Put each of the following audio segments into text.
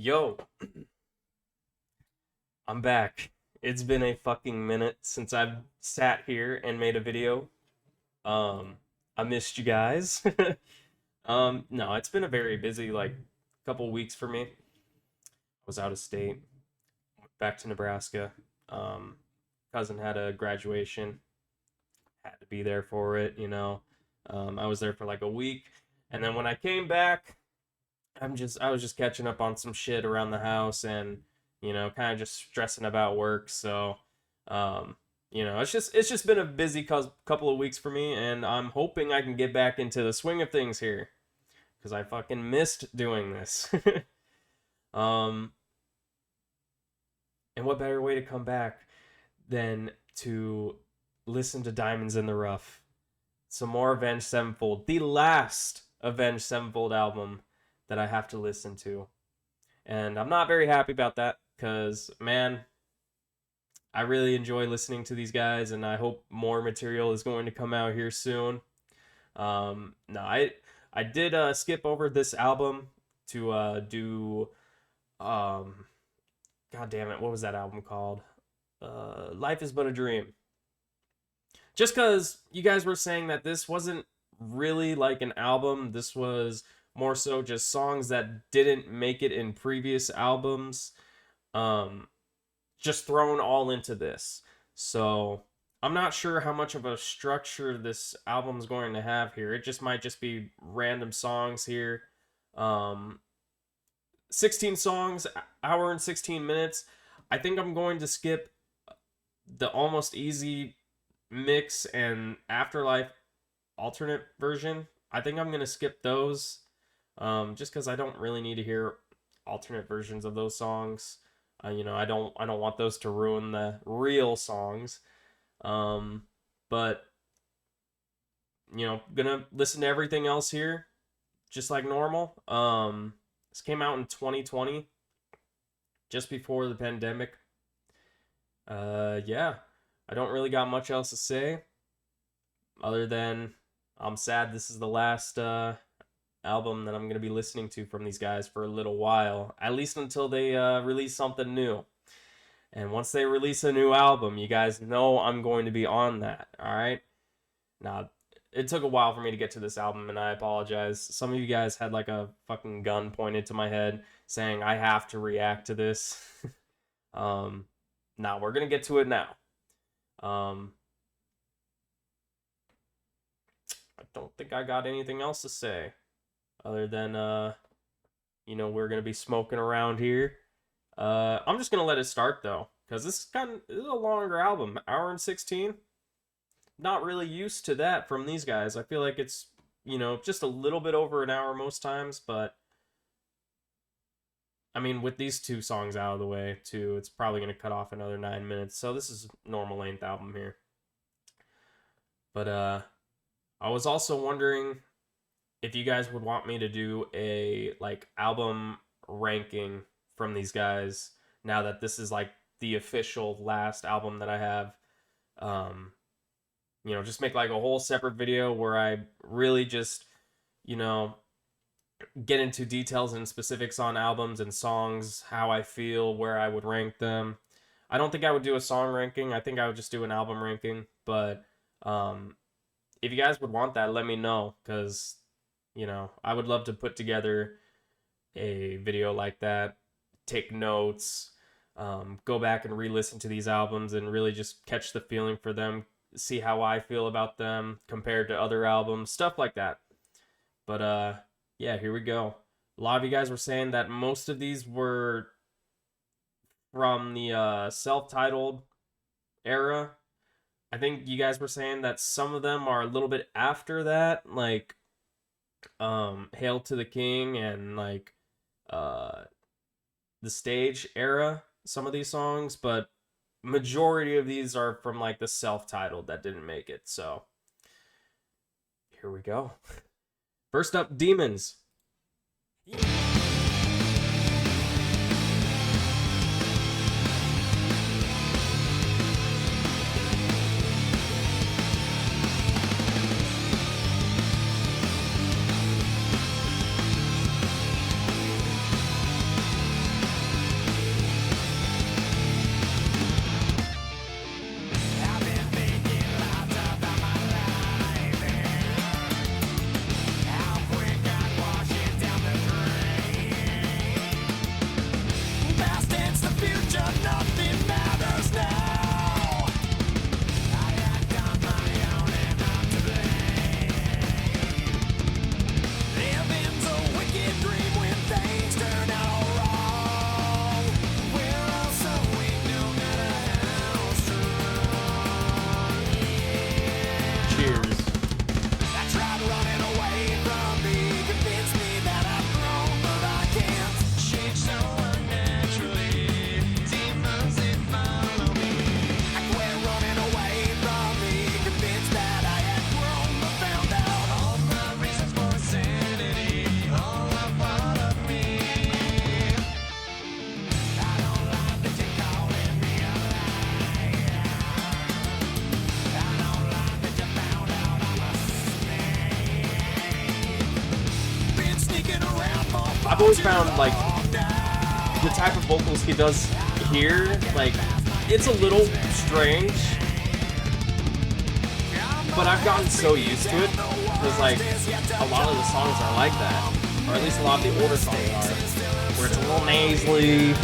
Yo, I'm back. It's been a fucking minute since I've sat here and made a video. Um, I missed you guys. No, it's been a very busy couple weeks for me. I was out of state, back to Nebraska. Um, Cousin had a graduation, had to be there for it. I was there for like a week, and then when I came back, I was just catching up on some shit around the house and kind of just stressing about work. So, um, it's just been a busy couple of weeks for me, and I'm hoping I can get back into the swing of things here because I fucking missed doing this. um, and what better way to come back than to listen to Diamonds in the Rough, some more Avenged Sevenfold, the last Avenged Sevenfold album that I have to listen to. And I'm not very happy about that because, man, I really enjoy listening to these guys, and I hope more material is going to come out here soon. No, I did skip over this album to do God damn it, what was that album called? Life is But a Dream. Just because you guys were saying that this wasn't really like an album, this was more so just songs that didn't make it in previous albums, um, just thrown all into this. So I'm not sure how much of a structure this album's going to have here. It just might just be random songs here. Um, 16 songs, hour and 16 minutes. I think I'm going to skip the Almost Easy mix and Afterlife alternate version. I think I'm going to skip those, just because I don't really need to hear alternate versions of those songs. I don't want those to ruin the real songs. But gonna listen to everything else here, just like normal. This came out in 2020, just before the pandemic. Yeah, I don't really got much else to say, other than I'm sad this is the last album that I'm going to be listening to from these guys for a little while, at least until they release something new. And once they release a new album, you guys know I'm going to be on that, all right? Now, it took a while for me to get to this album, and I apologize. Some of you guys had like a fucking gun pointed to my head saying I have to react to this. Now, we're going to get to it now. I don't think I got anything else to say other than we're gonna be smoking around here. I'm just gonna let it start though, because this is a longer album, hour and 16. Not really used to that from these guys. I feel like it's just a little bit over an hour most times, but I mean, with these two songs out of the way too, it's probably gonna cut off another 9 minutes. So this is normal length album here. But I was also wondering if you guys would want me to do a album ranking from these guys now that this is like the official last album that I have. Just make like a whole separate video where I really just get into details and specifics on albums and songs, how I feel, where I would rank them. I don't think I would do a song ranking. I think I would just do an album ranking. But if you guys would want that, let me know, because I would love to put together a video like that, take notes, go back and re-listen to these albums and really just catch the feeling for them, see how I feel about them compared to other albums, stuff like that. But yeah, here we go. A lot of you guys were saying that most of these were from the self-titled era. I think you guys were saying that some of them are a little bit after that, like Hail to the King and the Stage era, some of these songs, but majority of these are from like the self-titled that didn't make it. So here we go. First up, Demons. I've always found, like, the type of vocals he does here, like, it's a little strange, but I've gotten so used to it, because, like, a lot of the songs are like that, or at least a lot of the older songs are, where it's a little nasally.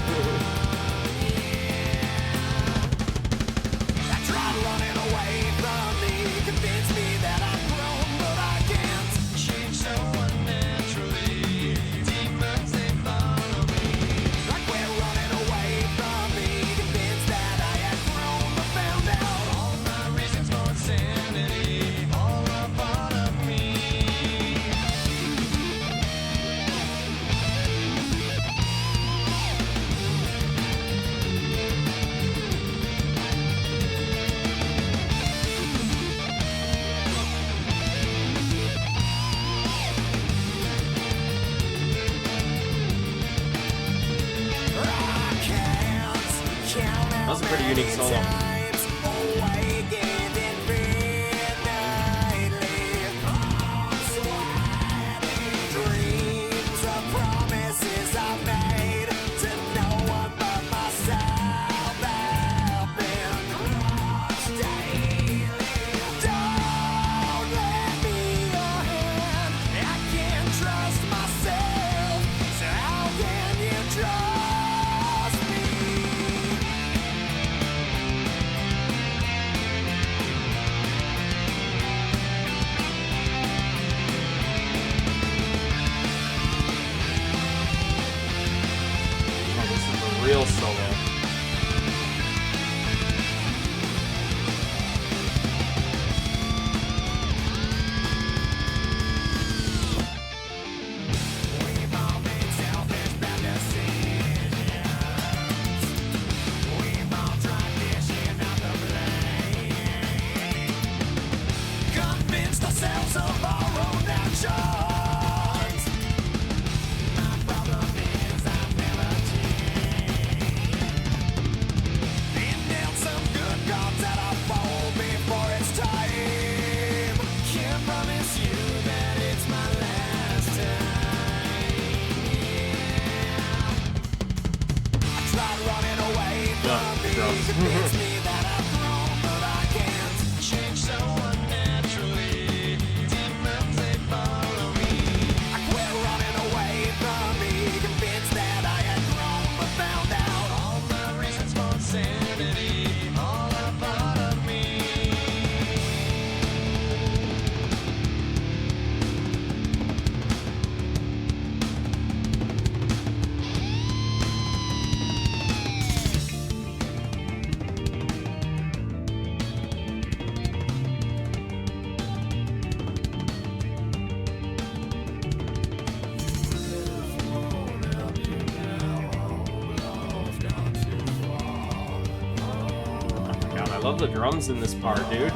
That was a pretty unique solo. Real solo. I love the drums in this part, dude.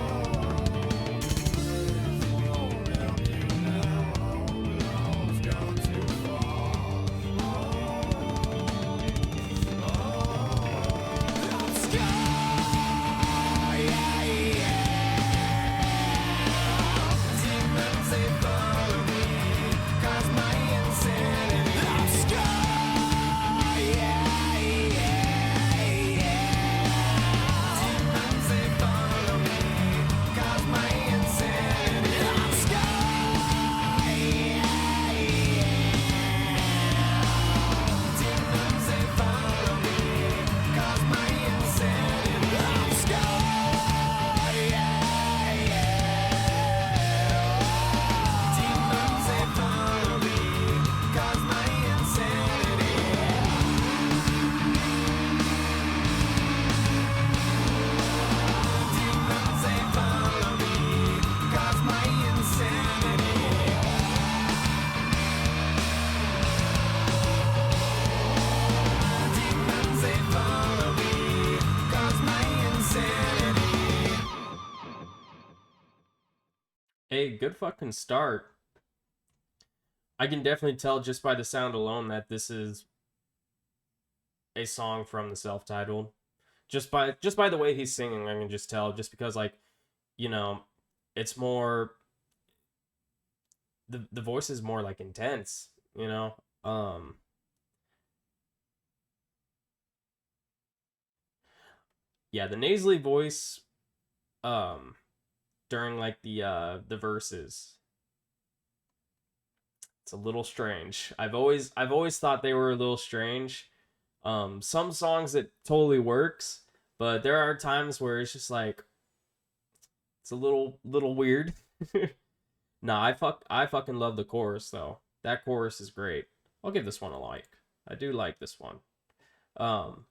Hey, good fucking start. I can definitely tell just by the sound alone that this is a song from the self-titled. Just by the way he's singing, I can just tell. Just because, like, you know, it's more, the voice is more like intense. You know, Um, yeah, the nasally voice, um, during like the verses, it's a little strange. I've always thought they were a little strange. Some songs it totally works, but there are times where it's just like it's a little weird. Nah, I fucking love the chorus though. That chorus is great. I'll give this one a like. I do like this one. Um,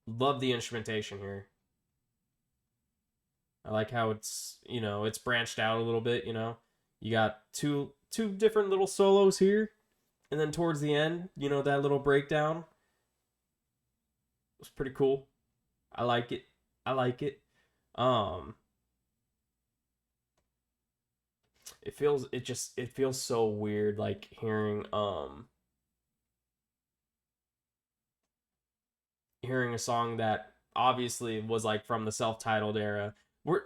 love the instrumentation here. I like how it's branched out a little bit. You got two different little solos here, and then towards the end, that little breakdown was pretty cool. I like it. I like it. Um, it feels so weird like hearing a song that obviously was like from the self-titled era. We're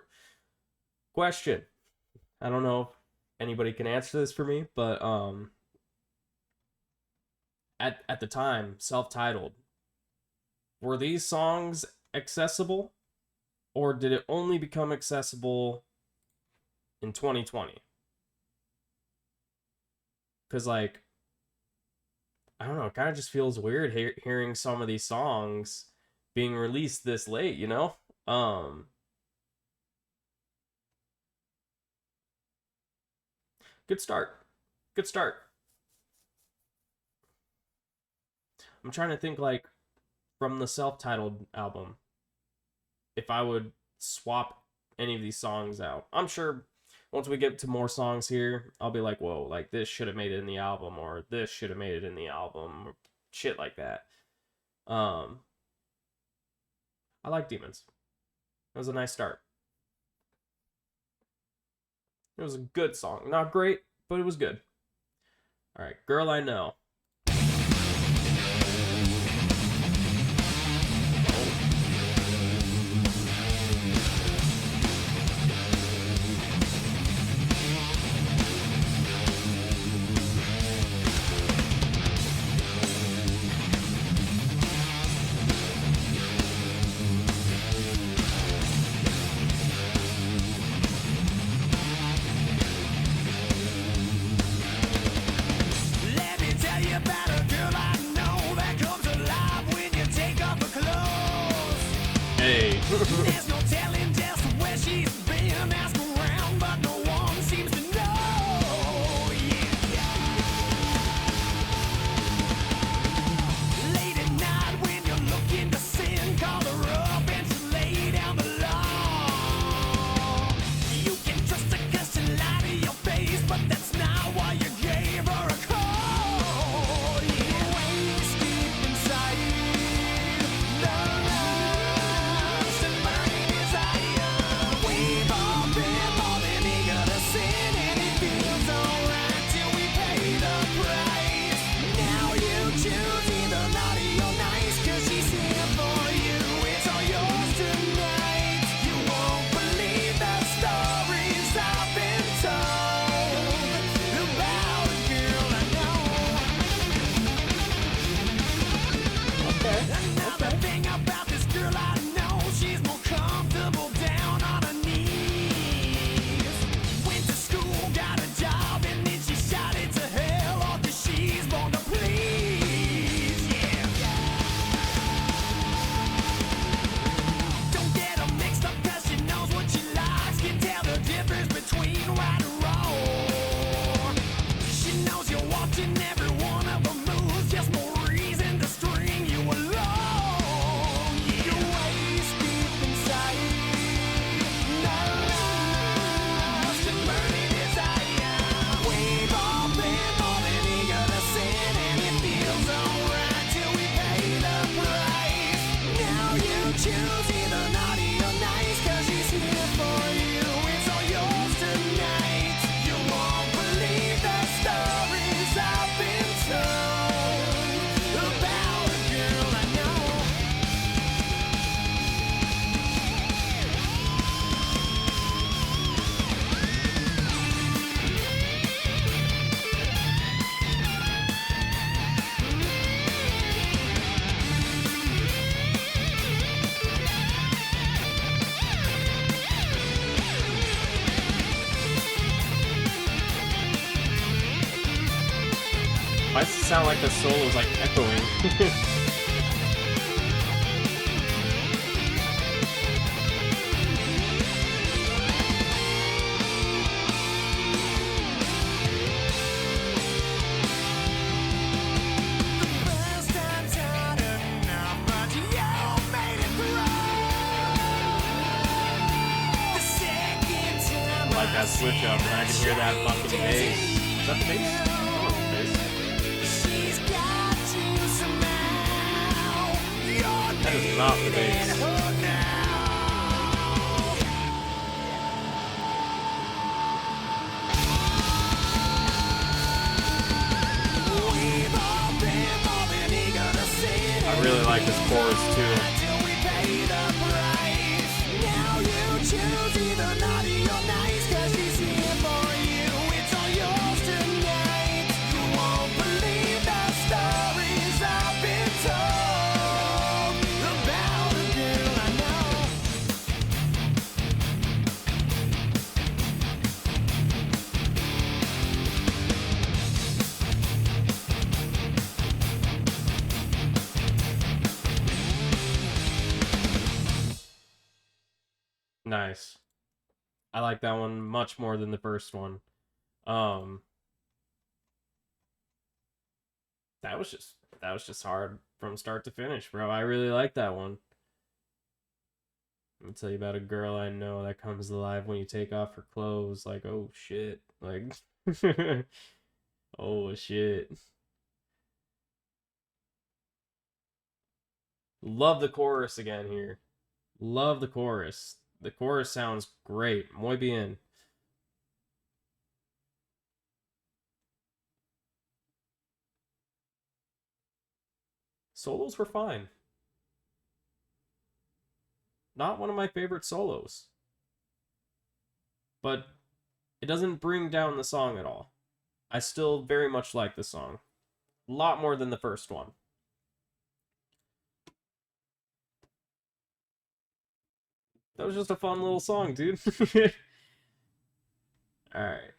question. I don't know if anybody can answer this for me, but at the time, self-titled, were these songs accessible or did it only become accessible in 2020? Cuz like I don't know, it kind of just feels weird hearing some of these songs being released this late. Um good start. Good start. I'm trying to think like from the self-titled album if I would swap any of these songs out. I'm sure once we get to more songs here, I'll be like, whoa, like this should have made it in the album, or this should have made it in the album, or shit like that. Um, I like Demons. It was a nice start. It was a good song. Not great, but it was good. All right, Girl I Know. Let me tell you about a girl I know that comes alive when you take off her clothes. Hey. There's no telling just where she's been. Ask around, but no one seems to know. Yeah. Late at night when you're looking to sin, call her up and she'll lay down the law. You can trust her 'cause she lie to your face, but that's not why you gave her a call. Yeah. Waist deep inside the lust and burning Why does it sound like the solo is like echoing? That switch up, and I can hear that fucking bass. Is that the bass? Oh, the bass. That is not the bass. I really like this chorus too. Nice. I like that one much more than the first one. That was just hard from start to finish, bro. I really like that one. Let me tell you about a girl I know that comes alive when you take off her clothes. Like, oh shit. Like, oh shit. Love the chorus again here. Love the chorus. The chorus sounds great. Muy bien. Solos were fine. Not one of my favorite solos. But it doesn't bring down the song at all. I still very much like the song. A lot more than the first one. That was just a fun little song, dude. Alright.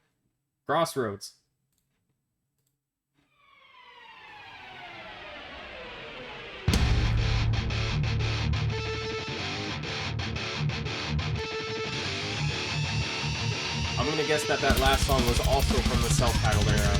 Crossroads. I'm gonna guess that last song was also from the self-titled era.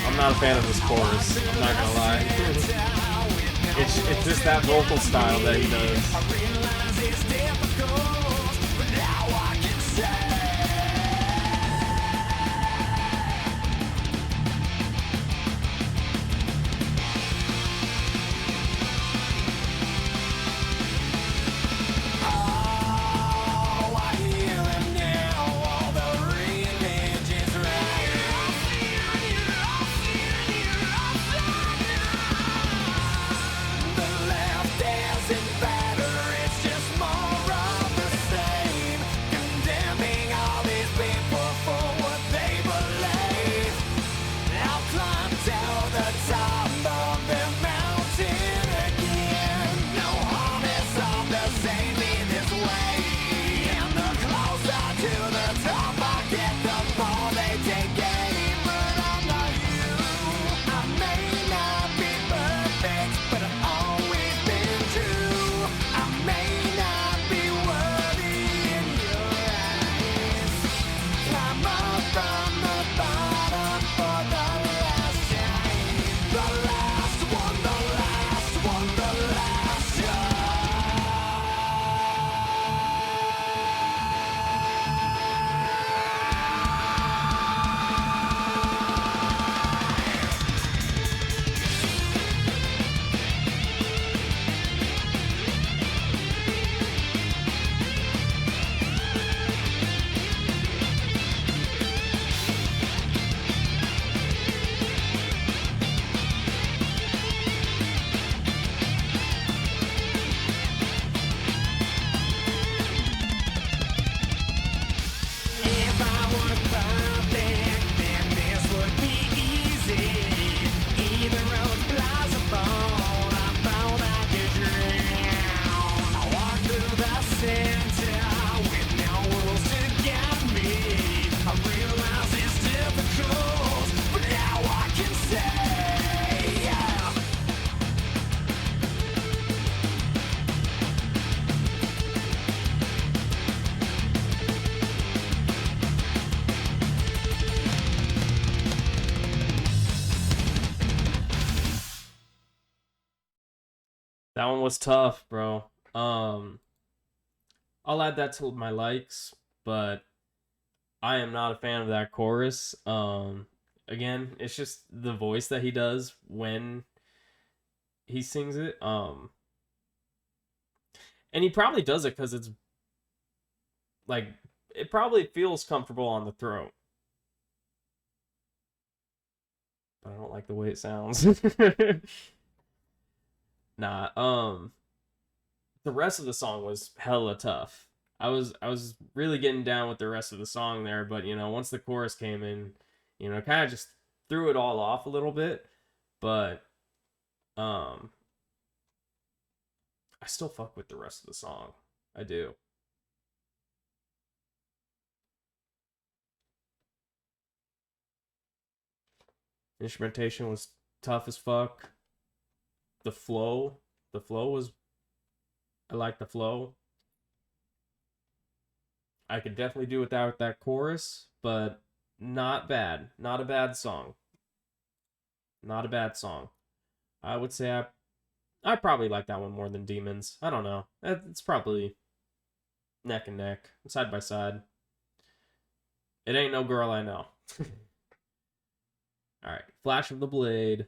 I'm not a fan of this chorus, I'm not gonna lie. It's just that vocal style that he does. The left is in battle. That one was tough, bro. I'll add that to my likes, but I am not a fan of that chorus. Again, it's just the voice that he does when he sings it. And he probably does it because it's like it probably feels comfortable on the throat. But I don't like the way it sounds. Nah, the rest of the song was hella tough. I was really getting down with the rest of the song there, but once the chorus came in, kind of just threw it all off a little bit. But um I still fuck with the rest of the song. I do. Instrumentation was tough as fuck. The flow, the flow was I like the flow. I could definitely do without that chorus, but not bad. Not a bad song. Not a bad song. I would say I probably like that one more than Demons. I don't know. It's probably neck and neck, side by side. It ain't no girl I know. All right, Flash of the Blade.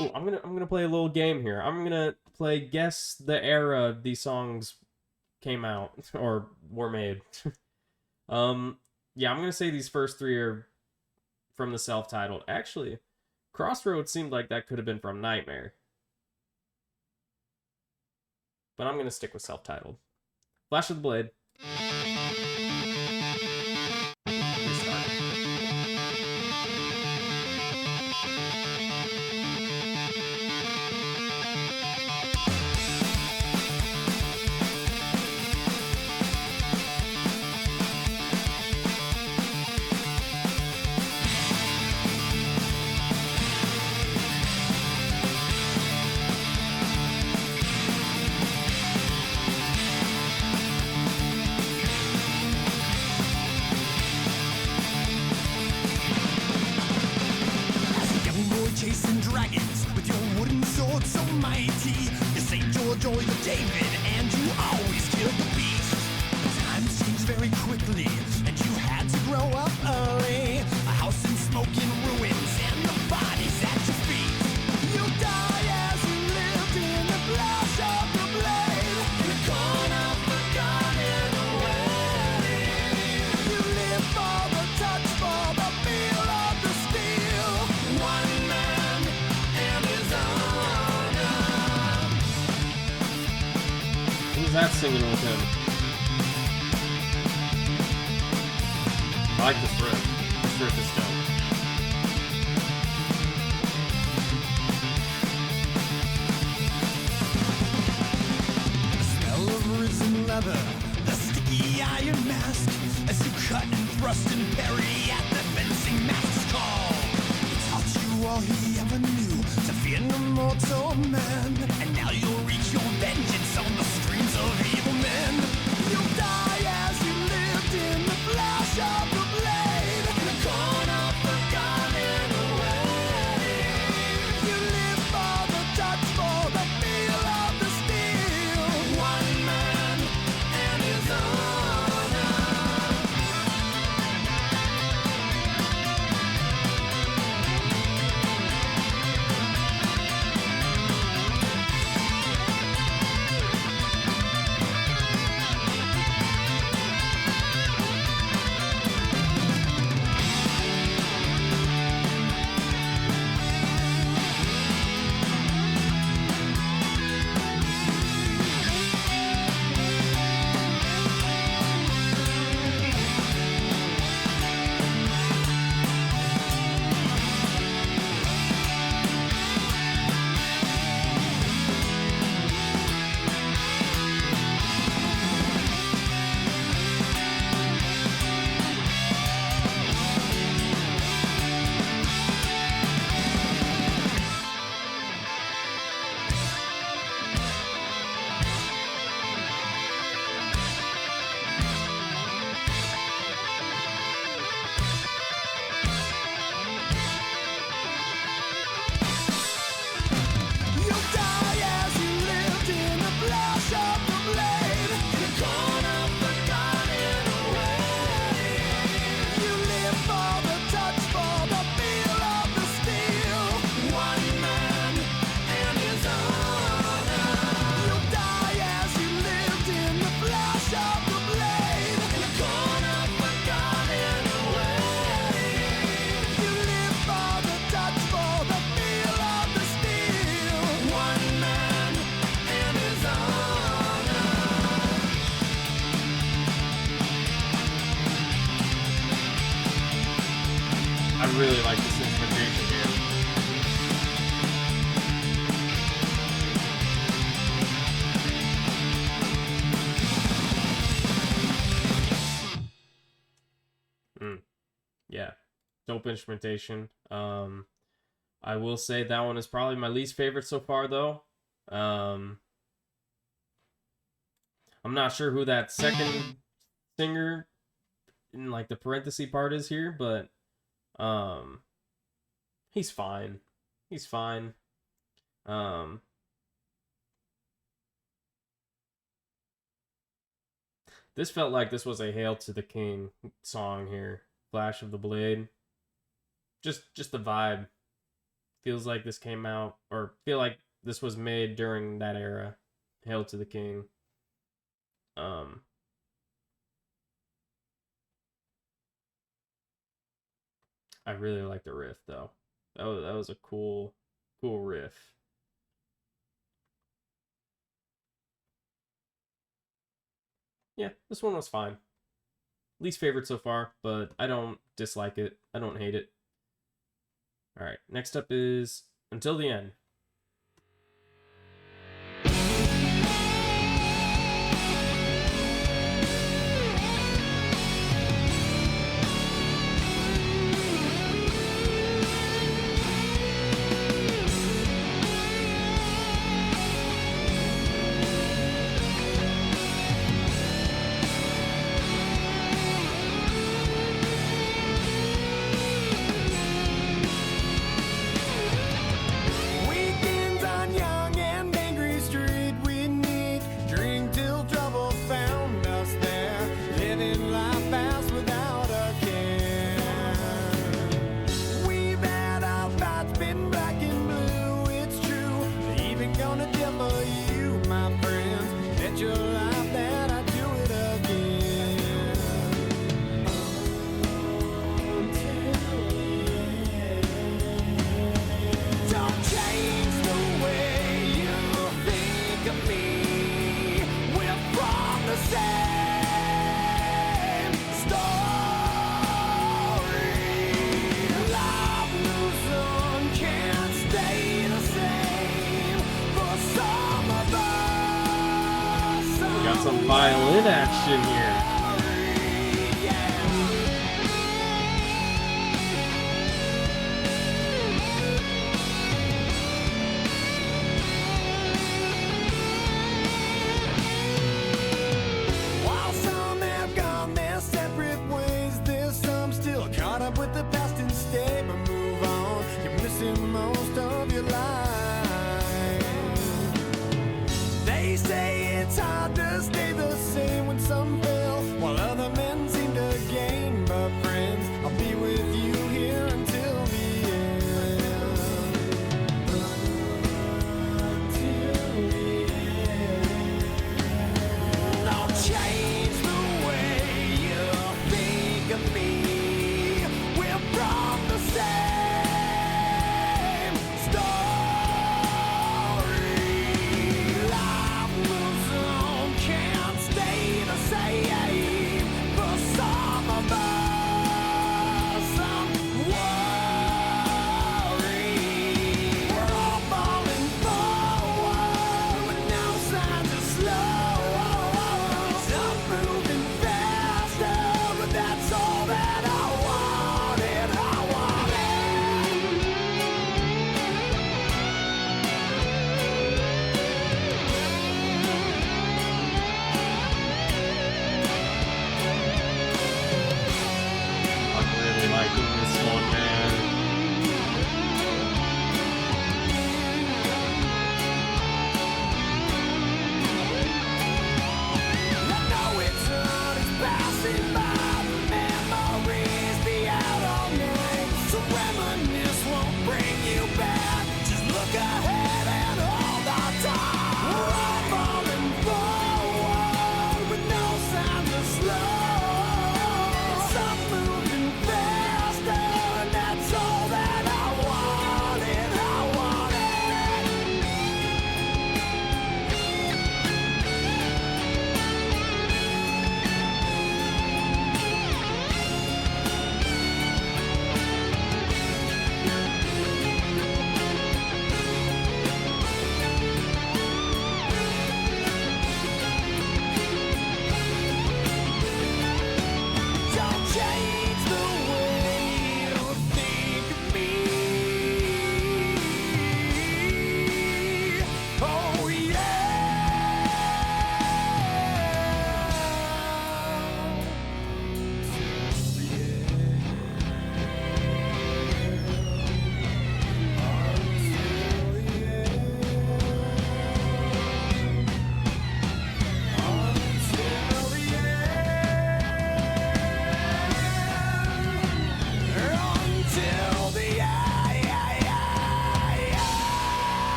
Ooh, I'm gonna play a little game here. I'm gonna play guess the era these songs came out or were made. Yeah, I'm gonna say these first three are from the self-titled. Actually, Crossroads seemed like that could have been from Nightmare, but I'm gonna stick with self-titled. Flash of the Blade. Restart. Chasing dragons with your wooden sword so mighty. You saved your joy of David and you always killed the beast. But times change very quickly and you had to grow up early. A house in smoke and ruins and the bodies at your feet. You die as you lived in the flash of the blade. In a corner forgotten away. You live for the touch, for the feel of the steel. One man and his honor. Who's that singing with him? I like this riff. This riff is dope. The smell of risen leather, the sticky iron mask, as you cut and thrust and parry at the fencing master's call. He taught you all he ever knew, to fear no mortal man, and now you'll reach your vengeance on the streams of evil men. You'll die as you lived in the flash of the blade, in a corner forgotten away. You live for the touch, for the feel of the steel. One man and his honor. dope instrumentation. I will say that one is probably my least favorite so far, though. I'm not sure who that second singer in like the parenthesis part is here, but he's fine. He's fine. This felt like this was a Hail to the King song here. Flash of the Blade. Just the vibe. Feels like this came out, or feel like this was made during that era. Hail to the King. I really like the riff though. That was a cool riff. Yeah, this one was fine. Least favorite so far, but I don't dislike it. I don't hate it. All right, next up is Until the End. Weekends on Young and Angry Street, we need drink till trouble found us there, living life fast without a care. We've had our fights, been black and blue, it's true. Even gonna jail for you, my friends. Bet your life that I do it again. Don't change the way you think of me. We're from the same story. Life moves on, can't stay the same. For some of us, We got some violin action here. While some have gone their separate ways, there's some still caught up with the past and stay, but move on. You're missing most of your life. They say it's hard to stay the same when some fail, while other men seem to gain. But friends, I'll be with you here until the end. Until the end. Don't change the way you think of me. We're from the same story. Life moves on, can't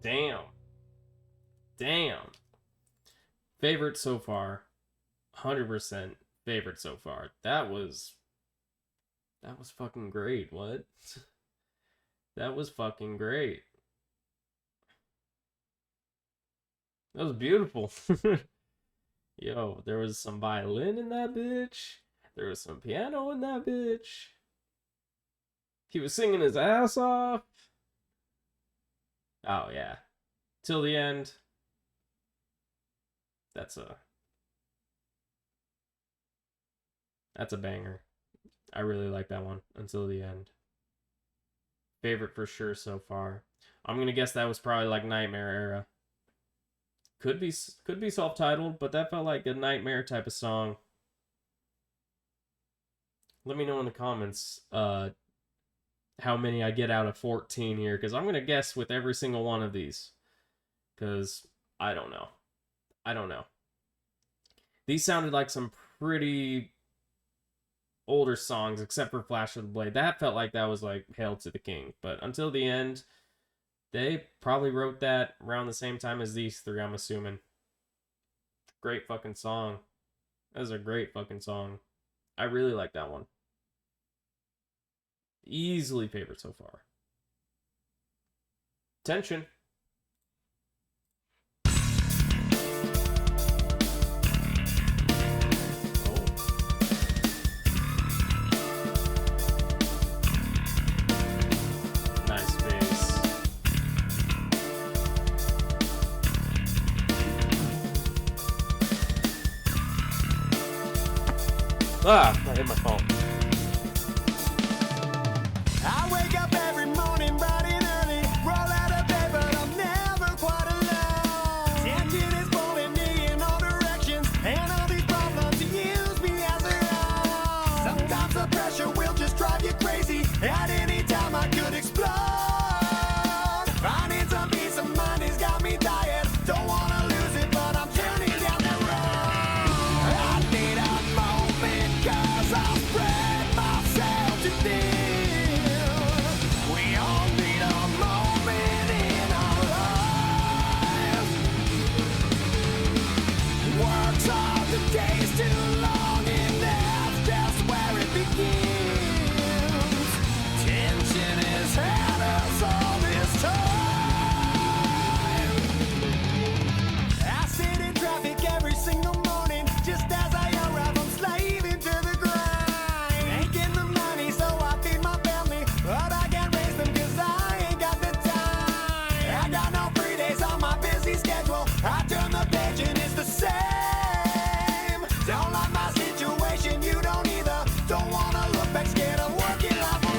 Damn. Damn. Favorite so far. 100% favorite so far. That was fucking great. What? That was fucking great. That was beautiful. Yo, there was some violin in that bitch. There was some piano in that bitch. He was singing his ass off. Oh, yeah. Till the end. That's a banger. I really like that one. Until the end. Favorite for sure so far. I'm gonna guess that was probably like Nightmare era. Could be self-titled, but that felt like a Nightmare type of song. Let me know in the comments how many I get out of 14 here, because I'm gonna guess with every single one of these, because I don't know. These sounded like some pretty older songs, except for Flash of the Blade. That felt like that was like Hail to the King. But Until the End, they probably wrote that around the same time as these three, I'm assuming. Great fucking song. That was a great fucking song. I really like that one. Easily favorite so far. Tension. Ah, I hit my phone. I wake up every morning bright and early, roll out of bed, but I'm never quite alone. Tension is pulling me in all directions, and all these problems use me as their own. Sometimes the pressure will just drive you crazy. At any time I could explode. Finding some peace of mind has got me tired. Don't wanna lose it, but I'm journeying down the road. I need a moment, 'cause I'll spread myself too thin. We all need a moment in our lives. Work's hard, the day's too long, and that's just where it begins. Tension has had us all this time. I sit in traffic every single morning, just as I arrive, I'm slaving to the grind. Making the money so I feed my family, but I can't raise them 'cause I ain't got the time. I got no free days on my busy schedule. I turn the page and it's the same. Don't like my situation, you don't either. Don't wanna look back, scared of working life away.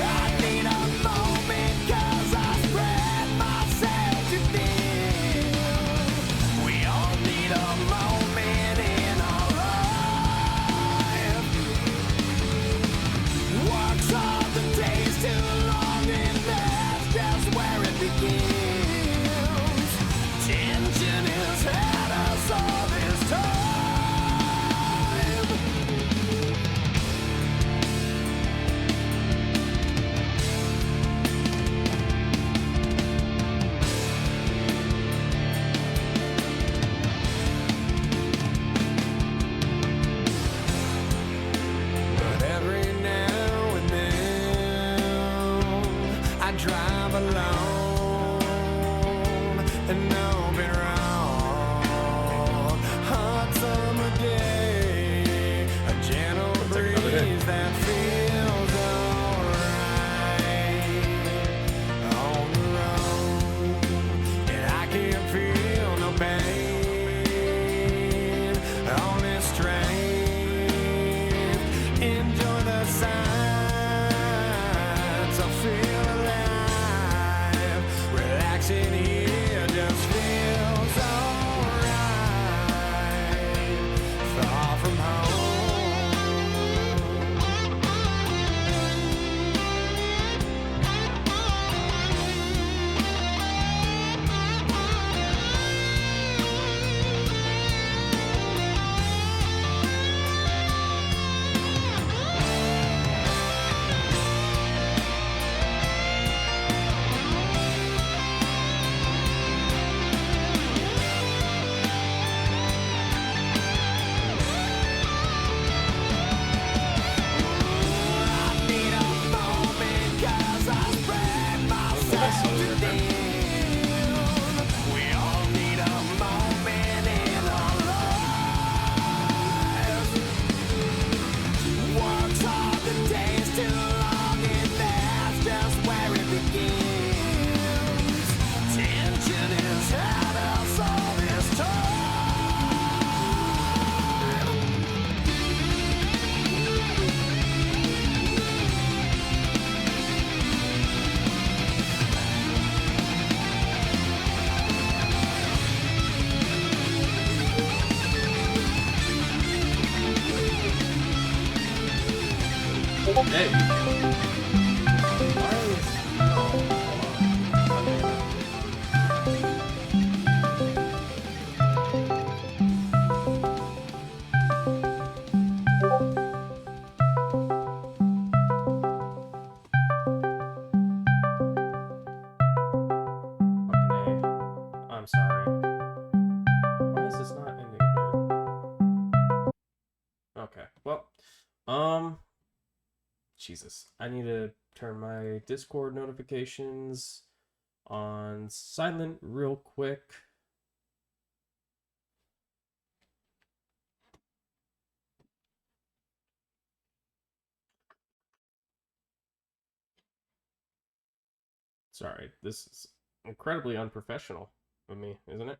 I need a moment, 'cause I spread myself too thin. We all need a moment in our life. Work's hard, the day's too long, and that's just where it begins. Tension has had us all this time. But every now and then I drive alone and know been wrong. Hot summer day, a gentle Take another hit. breeze that feels alright on the road, and I can feel no pain on this train. Enjoy the sights, I feel alive. Relaxing here just feels alright. Far from home, Hey. Why is... Oh, hold on. Fucking A. I'm sorry. Why is this not ending here? Okay. Well, Jesus. I need to turn my Discord notifications on silent real quick. Sorry, this is incredibly unprofessional of me, isn't it?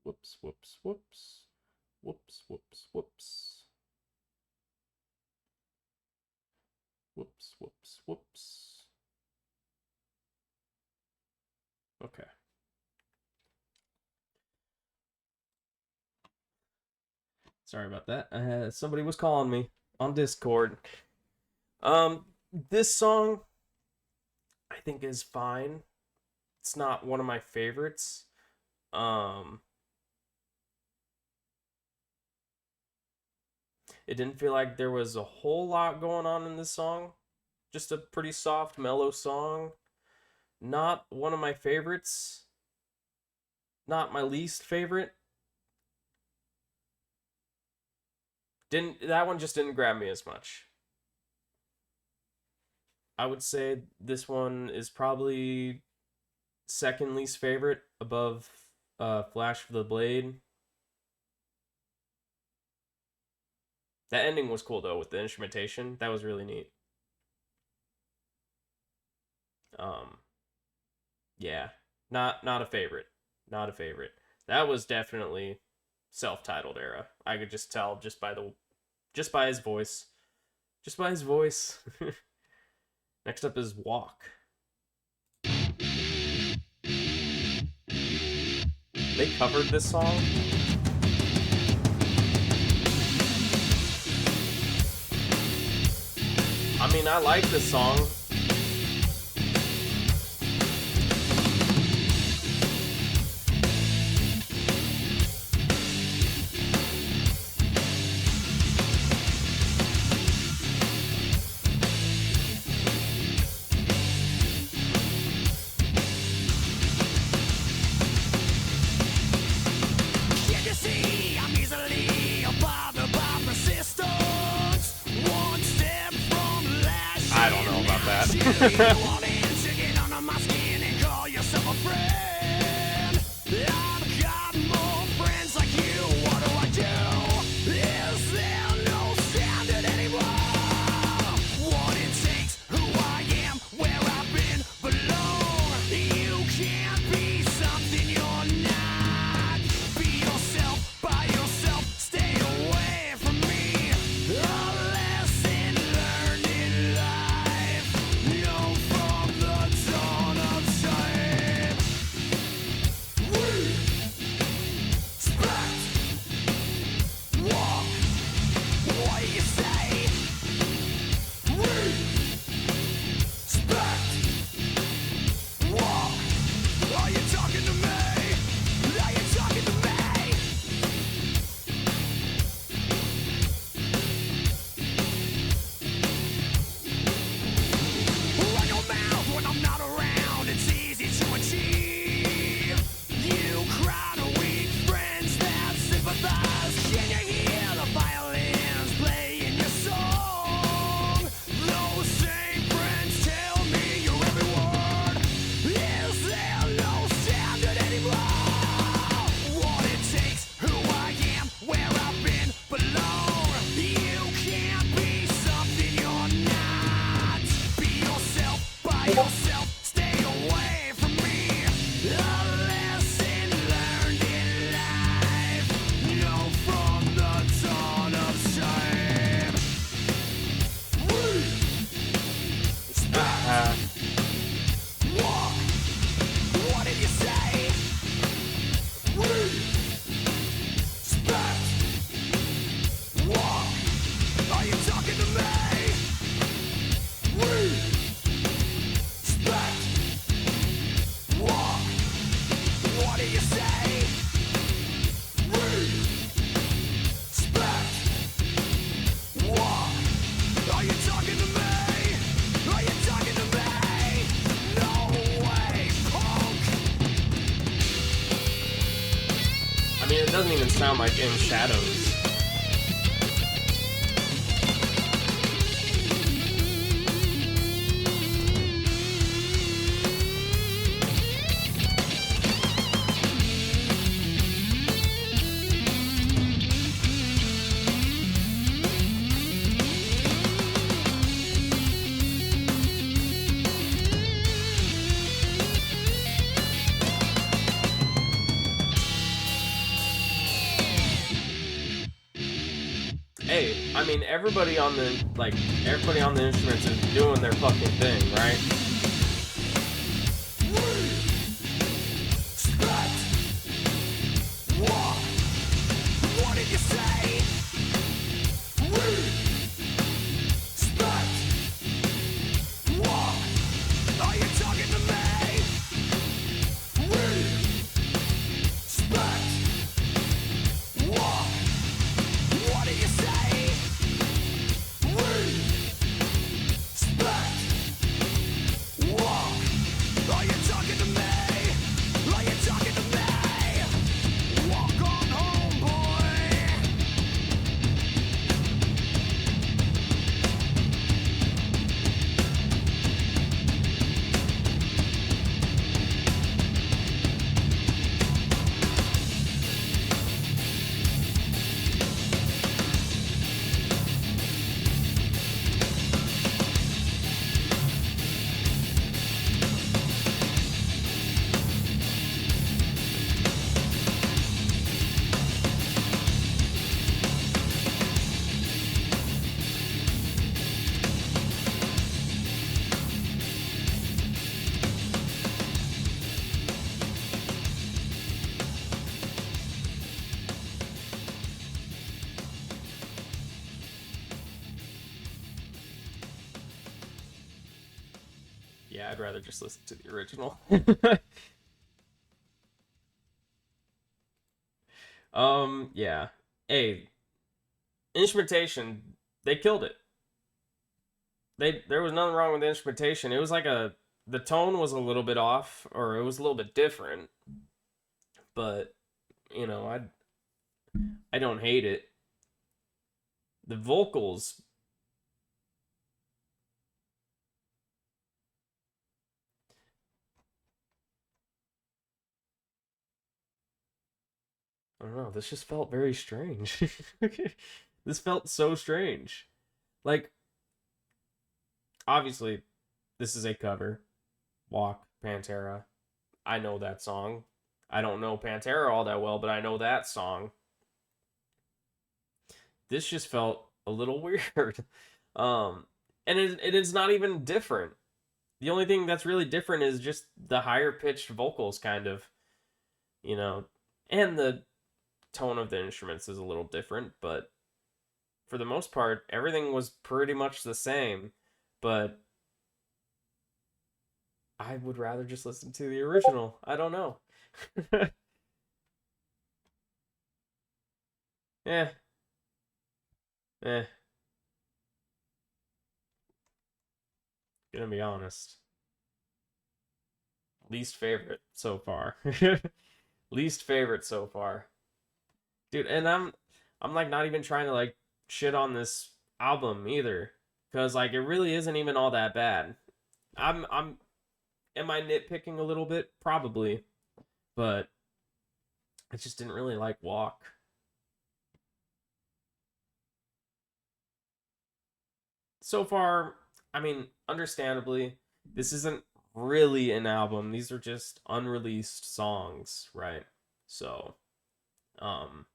Whoops, whoops, whoops. Whoops, whoops, whoops. Whoops, whoops, whoops. Okay. Sorry about that. Somebody was calling me on Discord. This song I think is fine. It's not one of my favorites. It didn't feel like there was a whole lot going on in this song. Just a pretty soft, mellow song. Not one of my favorites. Not my least favorite. That one just didn't grab me as much. I would say this one is probably second least favorite above Flash for the Blade. That ending was cool though with the instrumentation. That was really neat. Yeah, not a favorite. Not a favorite. That was definitely self-titled era. I could just tell just by his voice. Just by his voice. Next up is Walk. They covered this song. I mean, I like this song. I don't know about that. sound like In Shadows. Hey, I mean, everybody on the instruments is doing their fucking thing, right? What did you say? Are you talking to me? What did you say? Are you talking to me? Are you talking to me? Walk on home, boy. Yeah, I'd rather just listen to the original. Yeah. Hey, instrumentation, they killed it. There was nothing wrong with the instrumentation. It was like the tone was a little bit off, or it was a little bit different, but you know, I don't hate it. The vocals, I don't know, this just felt very strange. This felt so strange. Like, obviously, this is a cover. Walk, Pantera. I know that song. I don't know Pantera all that well, but I know that song. This just felt a little weird. And it is not even different. The only thing that's really different is just the higher pitched vocals, kind of, you know, and the tone of the instruments is a little different, but for the most part, everything was pretty much the same. But I would rather just listen to the original. I don't know. eh, eh. Gonna be honest. Least favorite so far. Least favorite so far. Dude, and I'm like not even trying to like shit on this album either, cuz like it really isn't even all that bad. I'm am I nitpicking a little bit? Probably, but I just didn't really like Walk. So far, I mean, understandably, this isn't really an album. These are just unreleased songs, right? So, um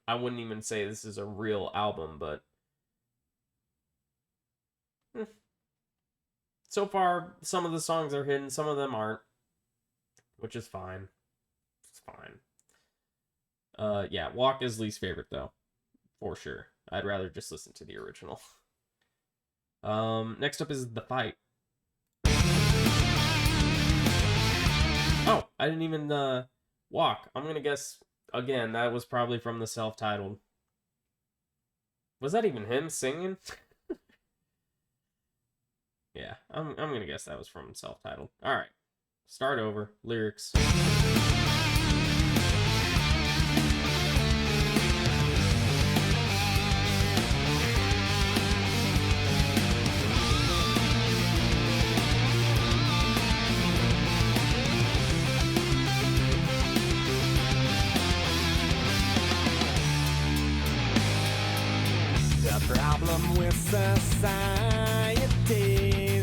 I wouldn't even say this is a real album, but eh, so far some of the songs are hidden, some of them aren't, which is fine. It's fine. Yeah, Walk is least favorite though, for sure. I'd rather just listen to the original. Next up is The Fight. Oh, I didn't even Walk. I'm gonna guess again that was probably from the self-titled. Was that even him singing? Yeah, I'm gonna guess that was from self-titled. All right, start over. Lyrics. problem with society's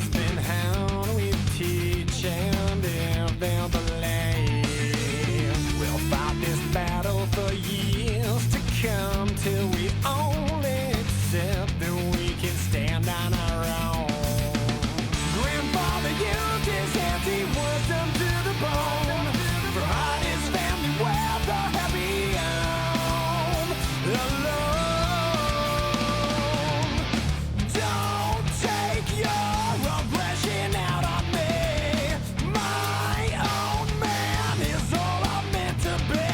been how we teach and if they'll believe. We'll fight this battle for years to come till we only accept that we can stand on our own. Grandfather used his hands, he worked them to the bone. Provide his family with a happy home. Alone. Don't take your aggression out on me. My own man is all I'm meant to be.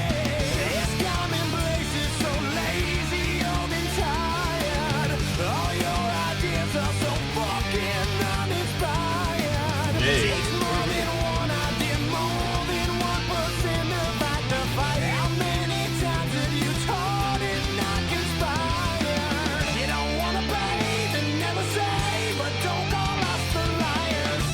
This common place is so lazy, old and tired. All your ideas are so fucking uninspired. Hey. Takes more than one idea, more than 1% to fight the fight. How many times have you taught it not conspired? You don't wanna pay, then never say, but don't call us the liars.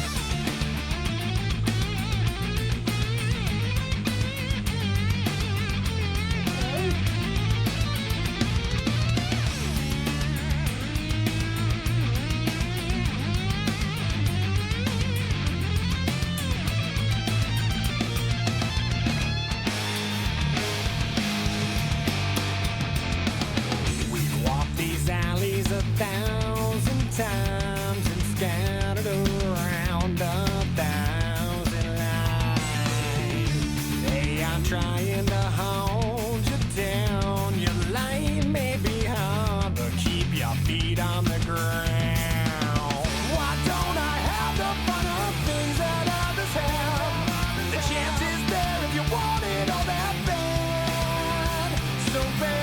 We've walked these alleys 1,000 times and scattered around 1,000 lives. They are trying to hold you down. Your life may be hard, but keep your feet on the ground. Why don't I have the fun of things that others have? The chance is there if you want it all that bad, so bad.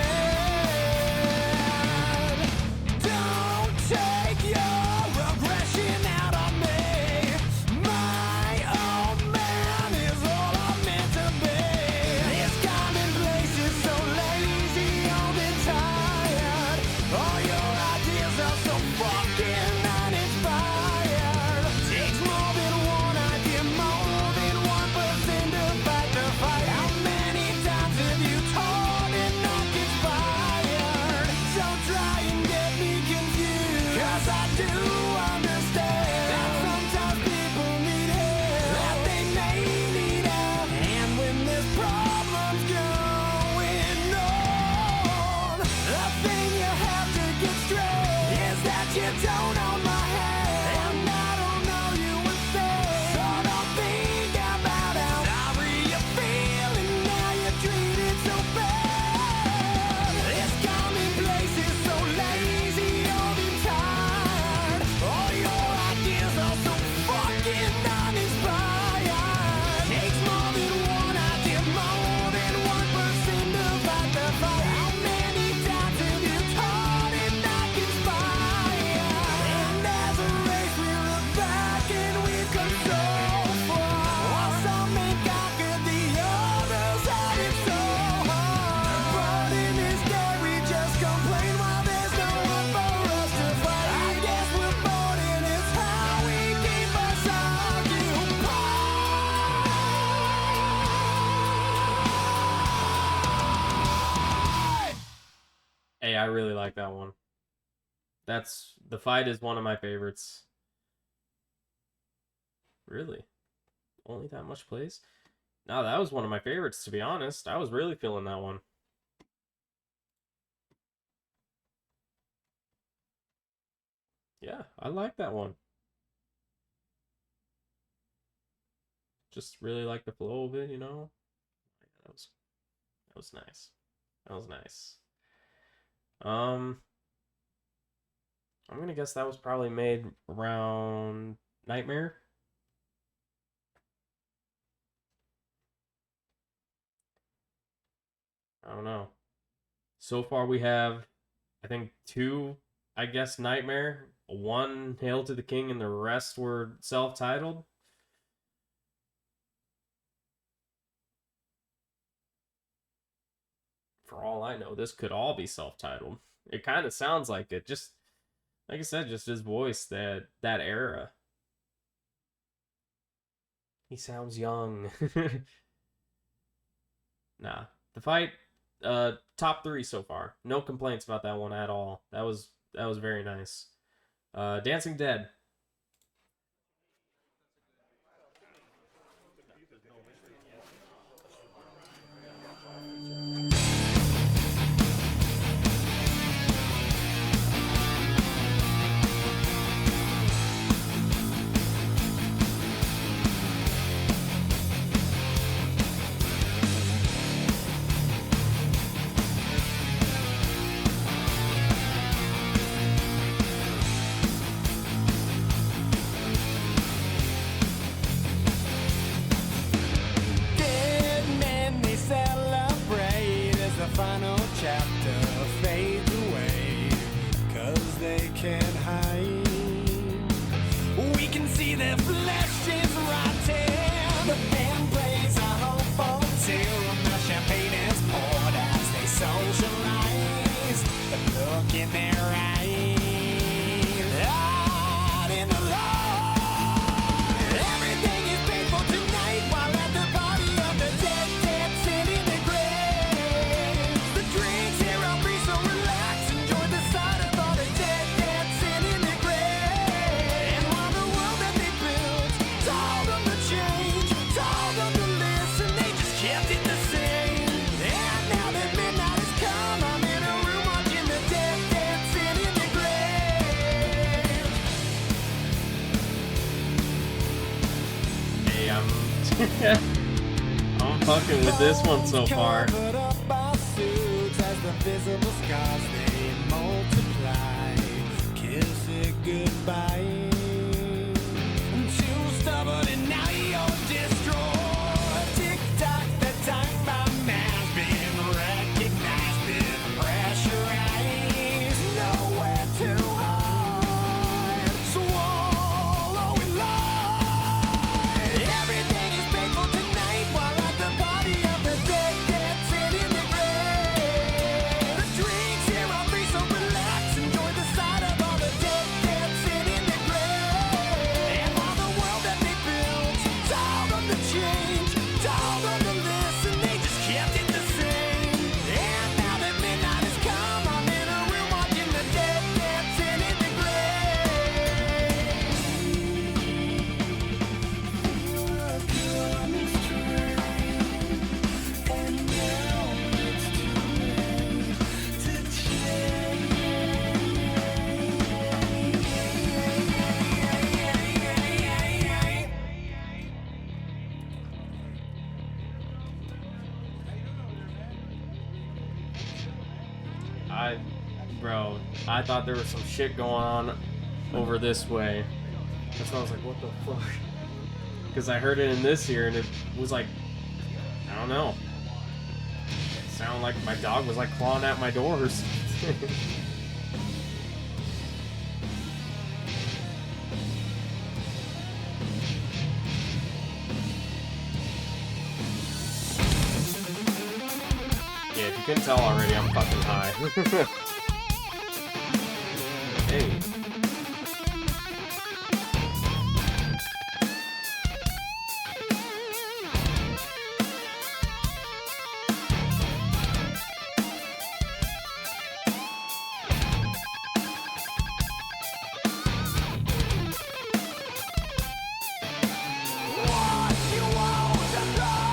Don't take your aggression out on me. My own man is all I'm meant to be. This common place is so lazy, old and tired. All your ideas are so fucking uninspired. Takes more than one idea, more than 1% to fight the fight. How many times have you taught and not conspired? Don't try and get me confused, 'cause I do understand that sometimes people need help, that they may need help. And when there's problems going on, the thing you have to get straight is that you don't own my hand, and I don't know you a thing. So don't think about how sorry you feel, and now you're treated so bad. This common place is so lazy, old and tired. All your ideas are so fucking uninspired. Takes more than one idea, more than 1% to fight the fight. How many times have you taught it not conspired? And as a race we look back and we've come so far. While some may conquer, the others had it so hard. But in this day we just complain while there's no one for us to fight. I guess we're bored and it's how we keep us occupied. Hey, I really like that one. That's The Fight is one of my favorites. Really? Only that much plays? No, that was one of my favorites, to be honest. I was really feeling that one. Yeah, I like that one. Just really like the flow of it, you know? That was nice. That was nice. I'm gonna guess that was probably made around Nightmare. I don't know. So far we have, I think, two, I guess, Nightmare, one Hail to the King, and the rest were self-titled. For all I know, this could all be self-titled. It kind of sounds like it. Just like I said, just his voice, that era. He sounds young. Nah, The Fight, top 3 so far. No complaints about that one at all. That was That was very nice. Dancing Dead. Dead men, they celebrate as the final chapter fades away, 'cause they can't hide. We can see their flesh is rotting. The band plays a hopeful tune. The champagne is poured as they socialize. The look in their eyes, out in the light. Everything is painful tonight while at the party of the dead, dead sitting in the grave. The drinks here are free, so relax. Enjoy the sight of all the dead, dead sitting in the grave. And while the world that they built told them to change, told them to listen, they just kept it the same. And now that midnight has come, I'm in a room watching the dead, dead sitting in the grave. Hey, I'm fucking with this one so far. Covered up our suits as the visible scars they multiply. Kiss it goodbye. Too stubborn and now you're destroyed. Tick tock, the time bomb has been recognized, been pressurized. Nowhere to hide. Swallow it live. Everything is painful tonight while at the party of the dead, dead sitting in the grave. The drinks here are free, so relax. Enjoy the sight of all the dead, dead sitting in the grave. And while the world that they built told them to change, told them to listen, they just kept it the same. And now that midnight has come, I'm in a room watching the dead, dead sitting in the Bro, I thought there was some shit going on over this way. That's why I was like, what the fuck? Because I heard it in this here and it was like, I don't know. It sounded like my dog was like clawing at my door or something. Yeah, if you couldn't tell already, I'm fucking high. Hey. What you want to know?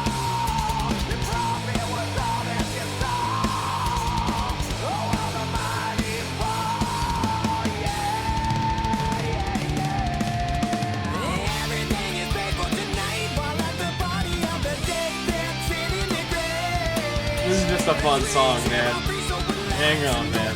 You probably was all that you saw. Oh, well, the mighty fall, yeah. Everything is painful tonight while at the party of the dead, dead sitting in the grave. This is just a fun song, man. Hang on, man.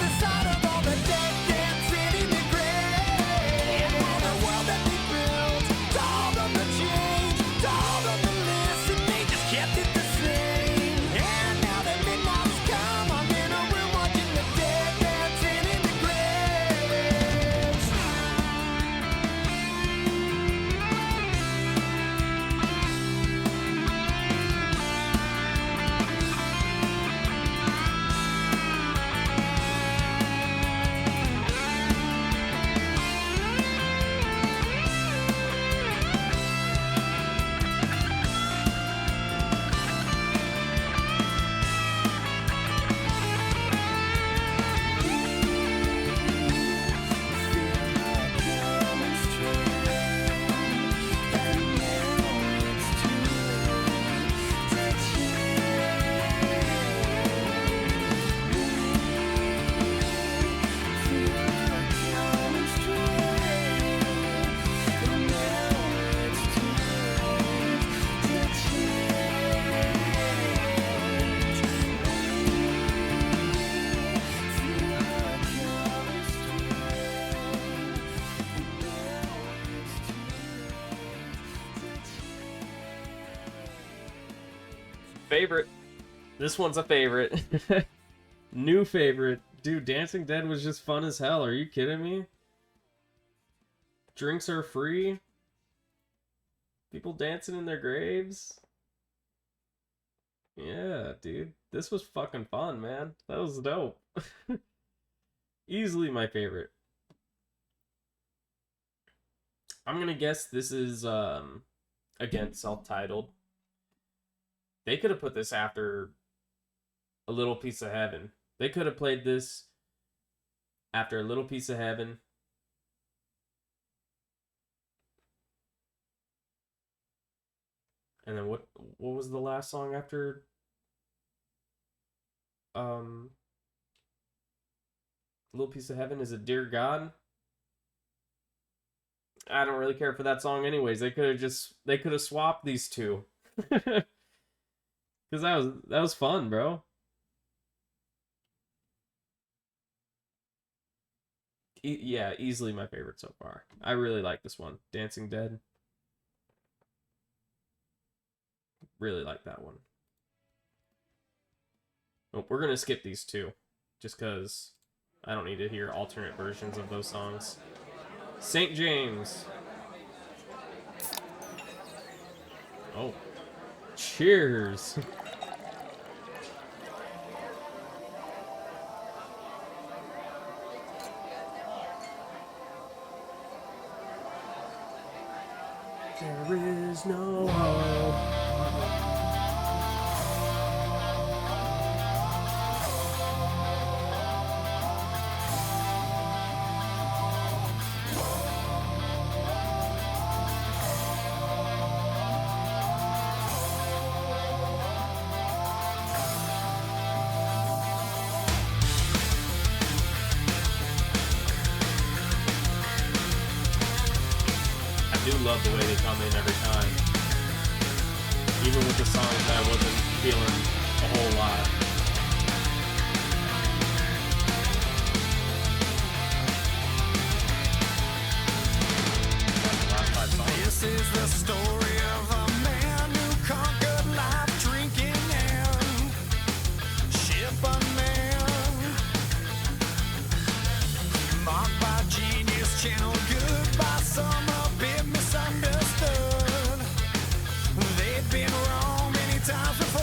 Favorite. This one's a favorite. New favorite. Dude, Dancing Dead was just fun as hell. Are you kidding me? Drinks are free. People dancing in their graves. Yeah, dude. This was fucking fun, man. That was dope. Easily my favorite. I'm gonna guess this is, again, self-titled. They could have put this after A Little Piece of Heaven. They could have played this after A Little Piece of Heaven. And then what was the last song after A Little Piece of Heaven? Is it Dear God? I don't really care for that song anyways. They could have swapped these two. Cuz that was fun, bro. Yeah, easily my favorite so far. I really like this one. Dancing Dead. Really like that one. Oh, we're gonna skip these two, just because I don't need to hear alternate versions of those songs. St. James. Oh. Cheers. There is no hope. I do love the way they come in every time. Even with the songs that I wasn't feeling a whole lot. That's the last 5 songs. This is the story of a man who conquered life drinking and ship a man. Marked by genius, channel good by some, a bit misunderstood. They've been wrong many times before.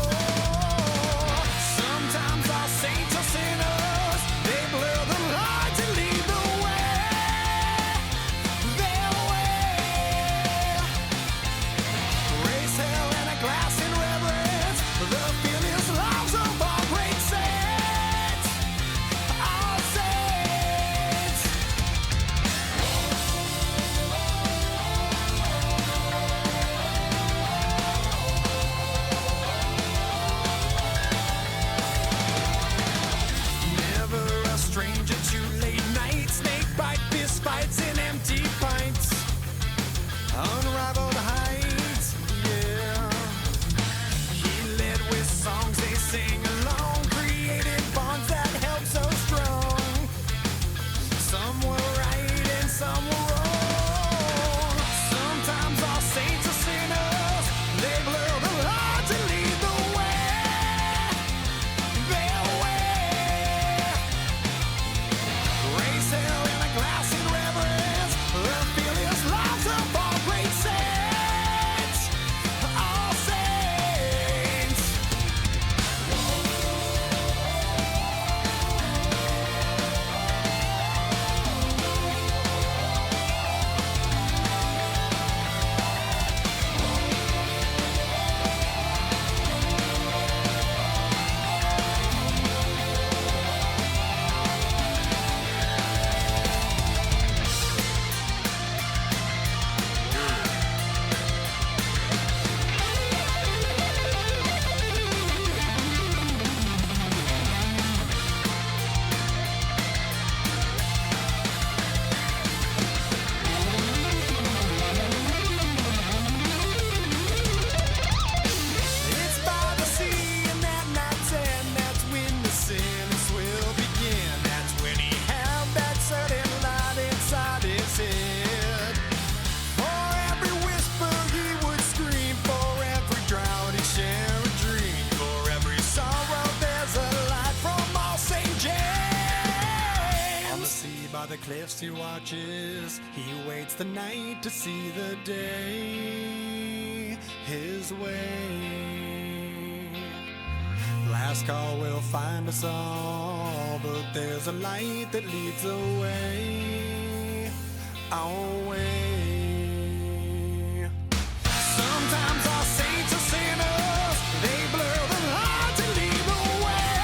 the cliffs he watches, he waits the night to see the day his way. Last call will find us all, but there's a light that leads the way, our way. Sometimes our saints are sinners, they blur the line to lead the way,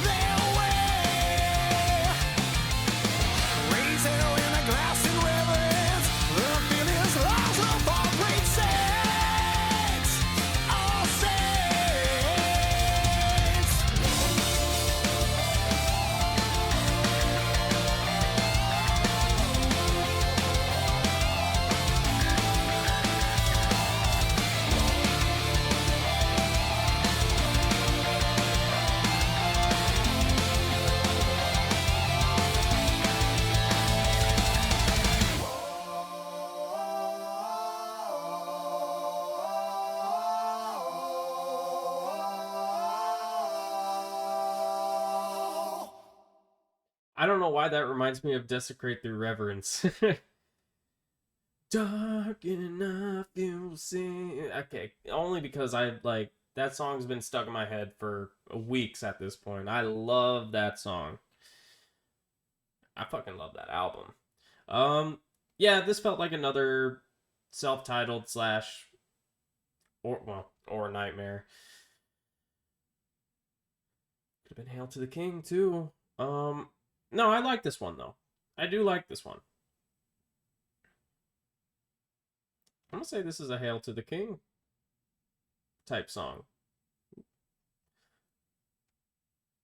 their way. Raise hell in a glass in reverence, the feelings lost of our great saints, our saints. I don't know why that reminds me of Desecrate Through Reverence. Dark enough you'll see. Okay, only because I like that song's been stuck in my head for weeks at this point. I love that song. I fucking love that album. Yeah, this felt like another self-titled slash or Nightmare. Could have been Hail to the King too. No, I like this one though. I do like this one. I'm gonna say this is a Hail to the King type song.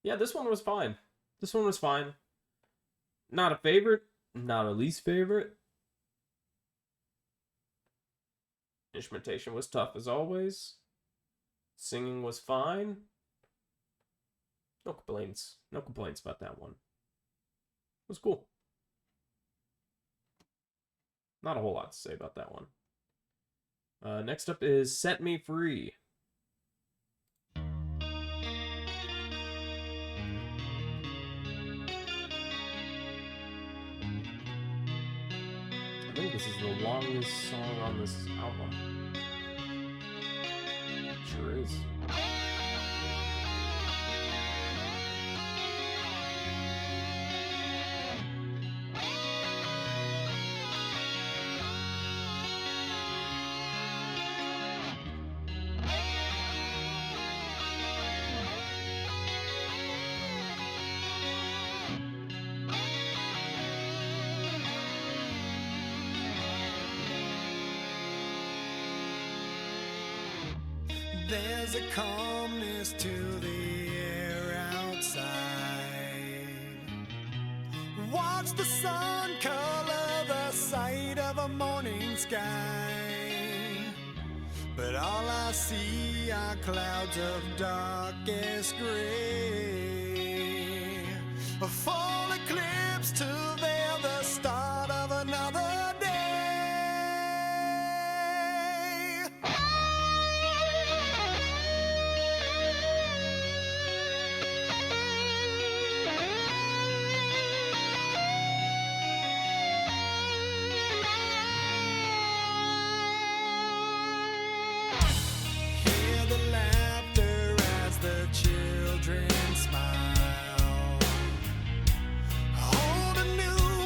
Yeah, this one was fine. This one was fine. Not a favorite, not a least favorite. Instrumentation was tough as always. Singing was fine. No complaints. No complaints about that one. It was cool. Not a whole lot to say about that one. Next up is Set Me Free. I think this is the longest song on this album. It sure is. There's a calmness to the air outside. Watch the sun color the sight of a morning sky. But all I see are clouds of darkest gray. A full eclipse to veil the start of another day. Hear the laughter as the children smile. Hold a new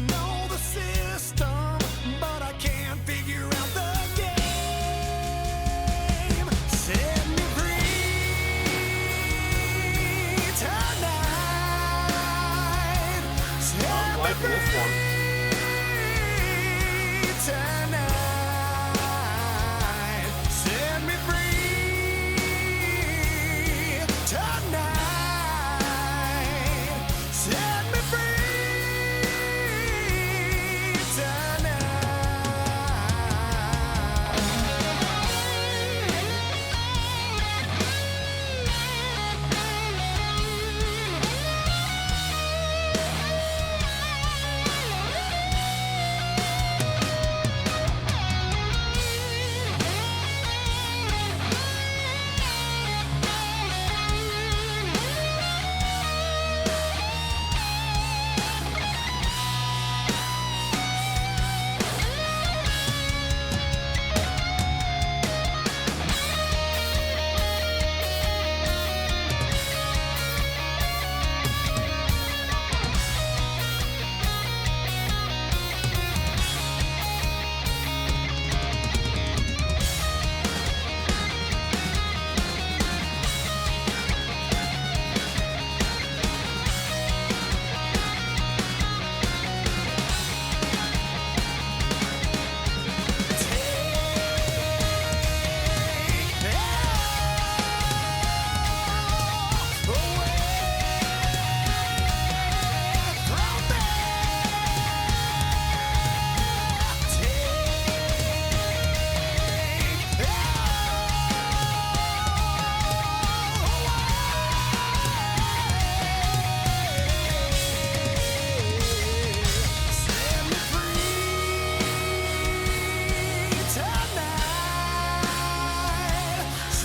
know the system, but I can't figure out the game. Set me free tonight. Set I'm me liking this one. free tonight. Set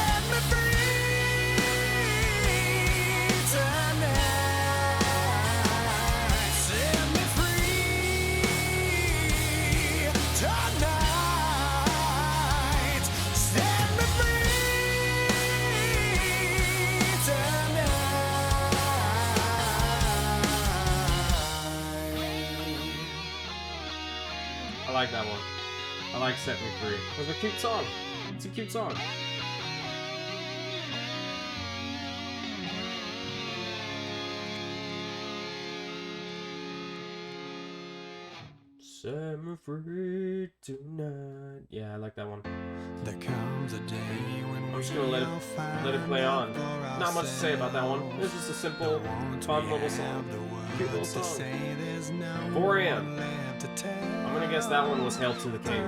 me free tonight. Set me free I like that one. I like Set Me Free. It was a cute song. It's a cute song. Set me free tonight. Yeah, I like that one. There comes a day when I'm just gonna let it play on. Not much to say about that one. It's just a simple, fun little song. Cute little song. 4 a.m. I'm gonna guess that one was Hail to the King.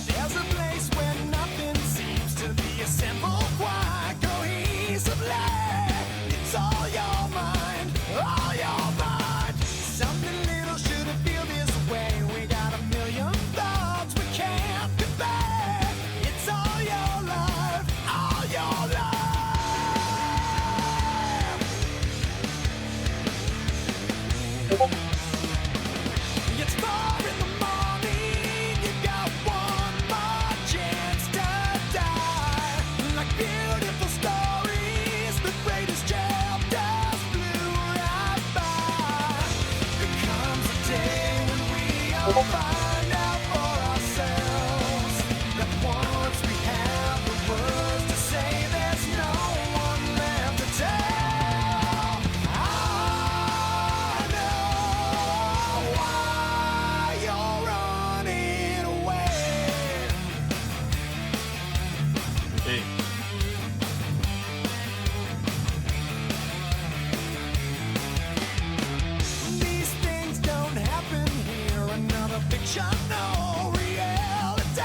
There's a place where nothing seems to be a simple, quiet, cohesively. It's all your mind, all your mind. Something little shouldn't feel this fictional reality.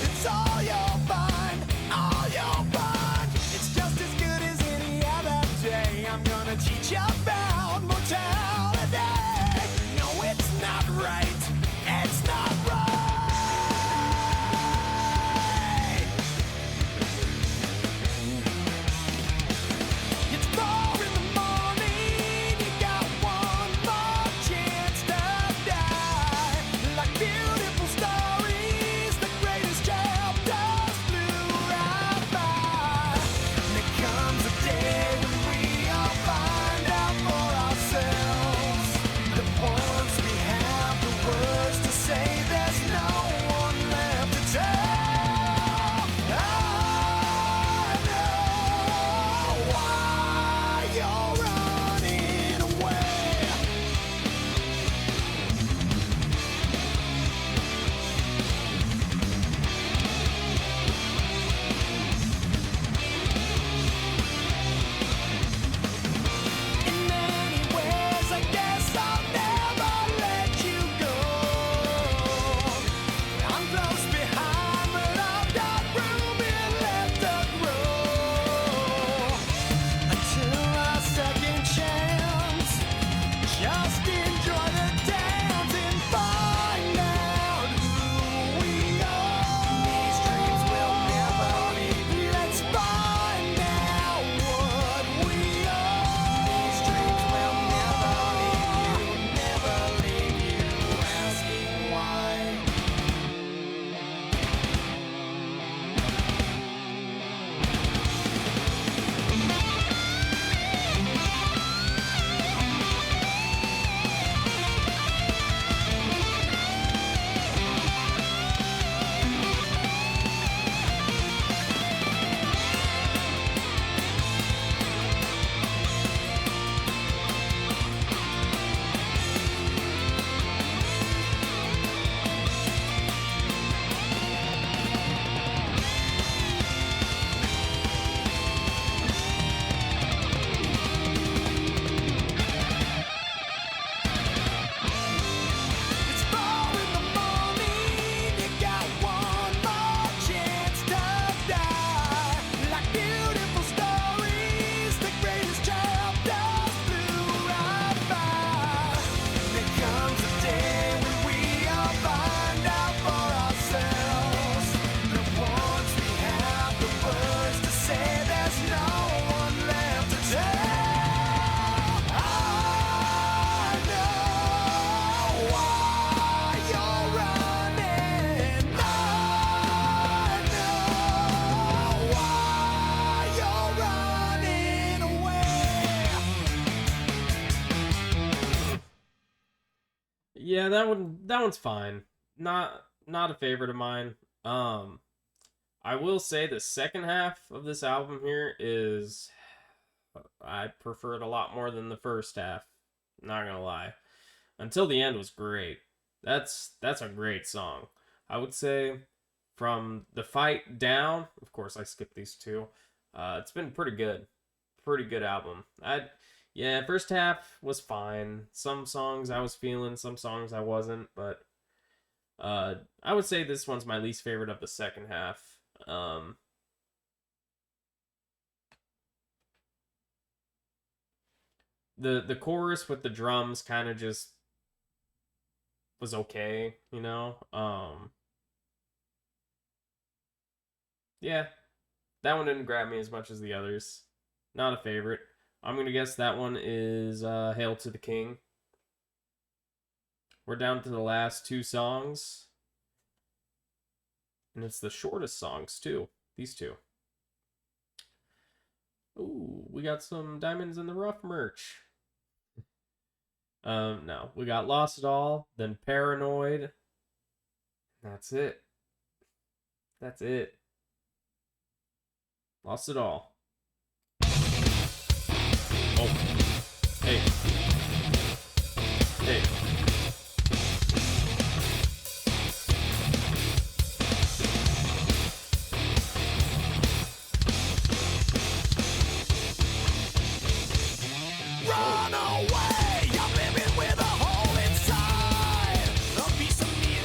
It's all you'll find, all you'll find. It's just as good as any other day. I'm gonna teach you about mortality. No, it's not right. It's not right. It's 4 in the morning. You got one more chance to die. Like beautiful stories, the greatest chapters flew right by. And there comes a day when we all find out for ourselves. The ones we have the words to say, there's no one left to tell. I know why you're running away. In many ways, I guess I'll never let you go. I'm close behind, but I've got room here left to grow. Until our second chance, just enjoy the dance and find out who we are. These dreams will never leave. Let's find out what we are. These dreams will never leave you asking why. It's 4 in the morning. You got one more chance to die. Like beautiful stories, the greatest chapters flew right by. There comes a day when we all find out for ourselves. The ones we have the words to say, there's no one left to tell. I know why you're running. I know why you're running away. Yeah, that one's fine. Not a favorite of mine. I will say the second half of this album here is, I prefer it a lot more than the first half. Not gonna lie. Until the End was great. That's a great song. I would say from the fight down, of course I skipped these two. It's been pretty good. Pretty good album. Yeah, first half was fine. Some songs I was feeling, some songs I wasn't, but I would say this one's my least favorite of the second half. The chorus with the drums kind of just was okay, you know. Yeah, that one didn't grab me as much as the others. Not a favorite. I'm gonna guess that one is "Hail to the King." We're down to the last two songs, and it's the shortest songs too. These two. Ooh, we got some Diamonds in the Rough merch. No, we got Lost It All, then Paranoid. That's it. That's it. Lost It All. Oh. Hey. Hey. Run away! I'm living with a hole inside. A piece of me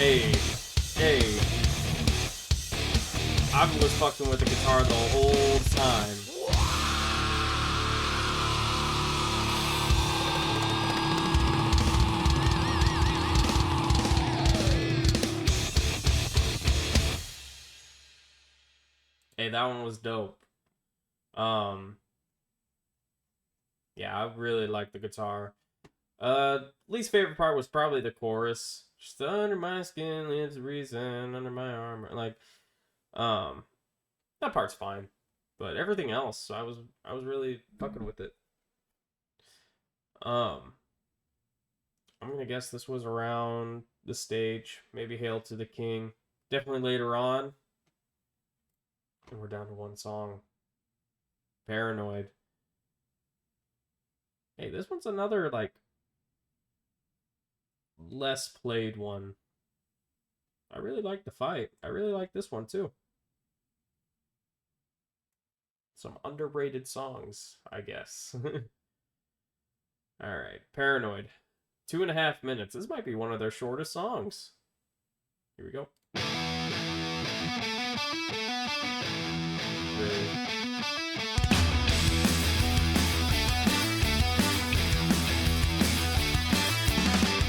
Hey, hey. I was fucking with the guitar the whole time. Hey, that one was dope. Yeah, I really like the guitar. Least favorite part was probably the chorus. Just under my skin lives a reason, under my armor. Like, that part's fine, but everything else, I was really fucking with it. Um, I'm gonna guess this was around the stage, maybe "Hail to the King." Definitely later on, and we're down to one song, "Paranoid." Hey, this one's another like less played one. I really like the fight. I really like this one too. Some underrated songs, I guess. All right, "Paranoid." 2.5 minutes. This might be one of their shortest songs. Here we go. Really.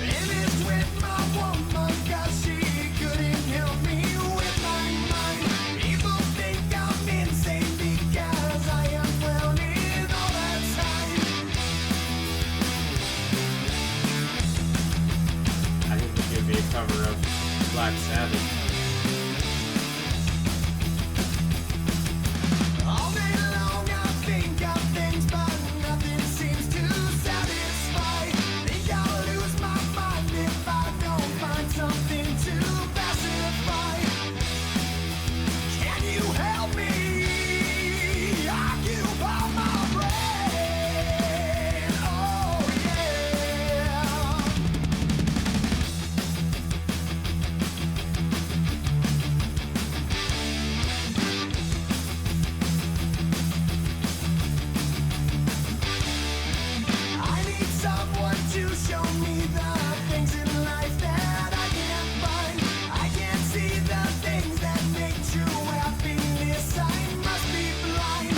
And it's with my woman, 'cause she couldn't help me with my mind. People think I'm insane because I am clowning all the time. I didn't think it would be a cover of Black Sabbath. All day long I think of things, but nothing seems to satisfy. Think I'll lose my mind if I don't find something to pacify. Can you help me? Occupy my brain. Oh yeah. I need someone to show me the things in life that I can't find. I can't see the things that make true happiness. I must be blind.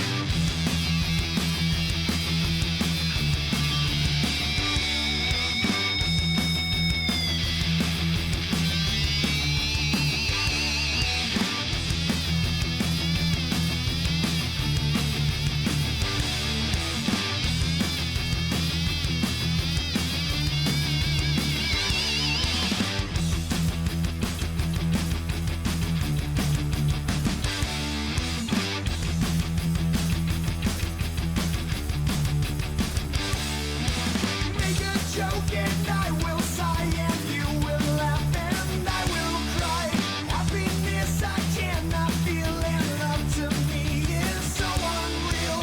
Make a joke and I will sigh, and you will laugh and I will cry. Happiness I cannot feel, and love to me is so unreal.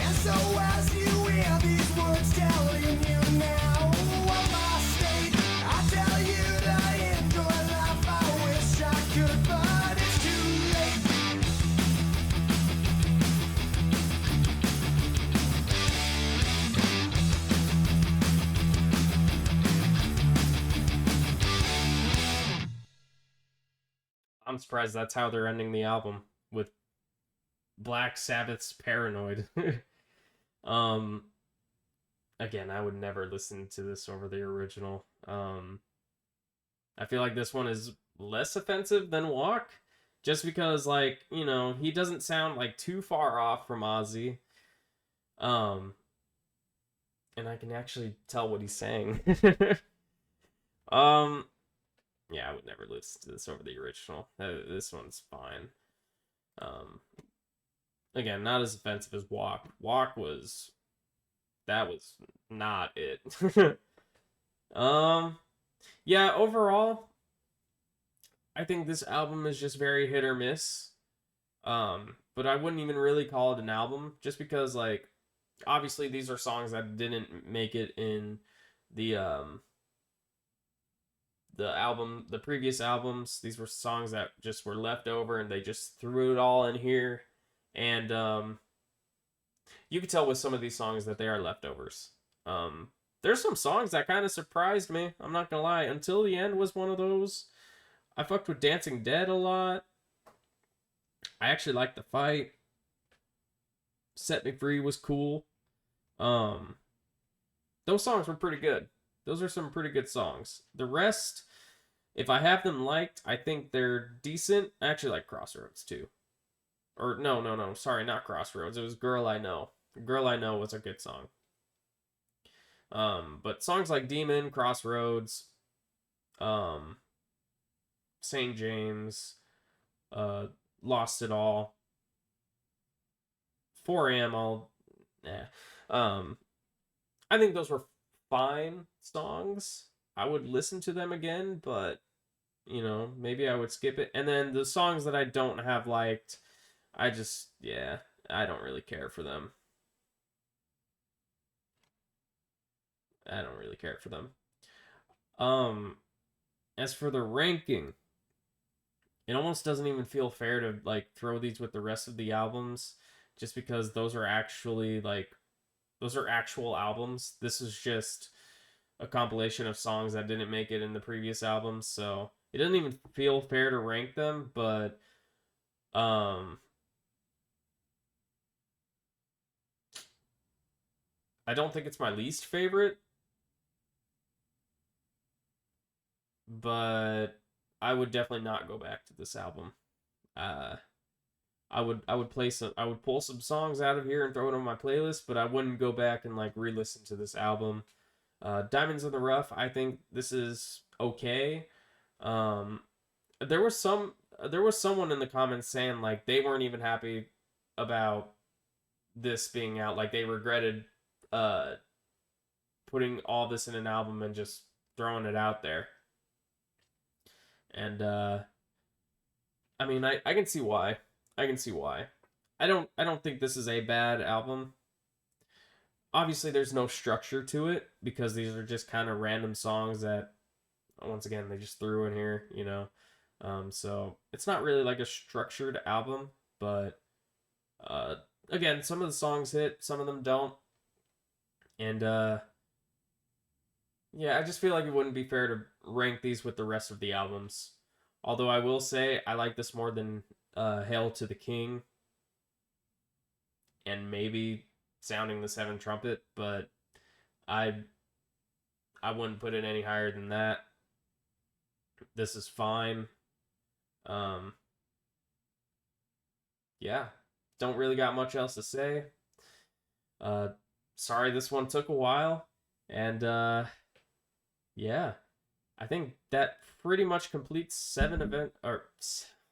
And so as you hear these words telling you now of my state, I tell you to enjoy life. I wish I could, but it's too late. I'm surprised that's how they're ending the album, with Black Sabbath's "Paranoid." um Again, I would never listen to this over the original. I feel like this one is less offensive than "Walk," just because, like, he doesn't sound like too far off from Ozzy. And I can actually tell what he's saying. um yeah, I would never listen to this over the original. This one's fine. Um, Again, not as offensive as "Walk." That was not it. Yeah, overall, I think this album is just very hit or miss. But I wouldn't even really call it an album, just because, like, obviously these are songs that didn't make it in the the previous albums. These were songs that just were left over, and they just threw it all in here. And you can tell with some of these songs that they are leftovers. There's some songs that kind of surprised me. I'm not gonna lie. Until the End was one of those. I fucked with Dancing Dead a lot. I actually liked The Fight. Set Me Free was cool. Um, those songs were pretty good. Those are some pretty good songs. The rest, if I have them liked, I think they're decent. I actually like Crossroads too. Or no. Sorry, not Crossroads. It was Girl I Know. Girl I Know was a good song. But songs like Demon, Crossroads, um, St. James, Lost It All, 4am, I think those were fine songs. I would listen to them again, but maybe I would skip it. And then the songs that I don't have liked, I don't really care for them. I don't really care for them. As for the ranking, it almost doesn't even feel fair to like throw these with the rest of the albums, just because those are actually those are actual albums. This is just a compilation of songs that didn't make it in the previous albums, so it doesn't even feel fair to rank them. But I don't think it's my least favorite, but I would definitely not go back to this album. I would pull some songs out of here and throw it on my playlist, but I wouldn't go back and like re-listen to this album. Diamonds in the Rough, I think this is okay. There was someone in the comments saying like they weren't even happy about this being out, like they regretted putting all this in an album and just throwing it out there. And I mean, I can see why. I can see why. I don't think this is a bad album. Obviously, there's no structure to it because these are just kind of random songs that, once again, they just threw in here, So it's not really like a structured album, but again, some of the songs hit, some of them don't, and yeah, I just feel like it wouldn't be fair to rank these with the rest of the albums. Although I will say I like this more than Hail to the King and maybe Sounding the Seventh Trumpet, but I wouldn't put it any higher than that. This is fine. Yeah, don't really got much else to say. Sorry this one took a while, and yeah, I think that pretty much completes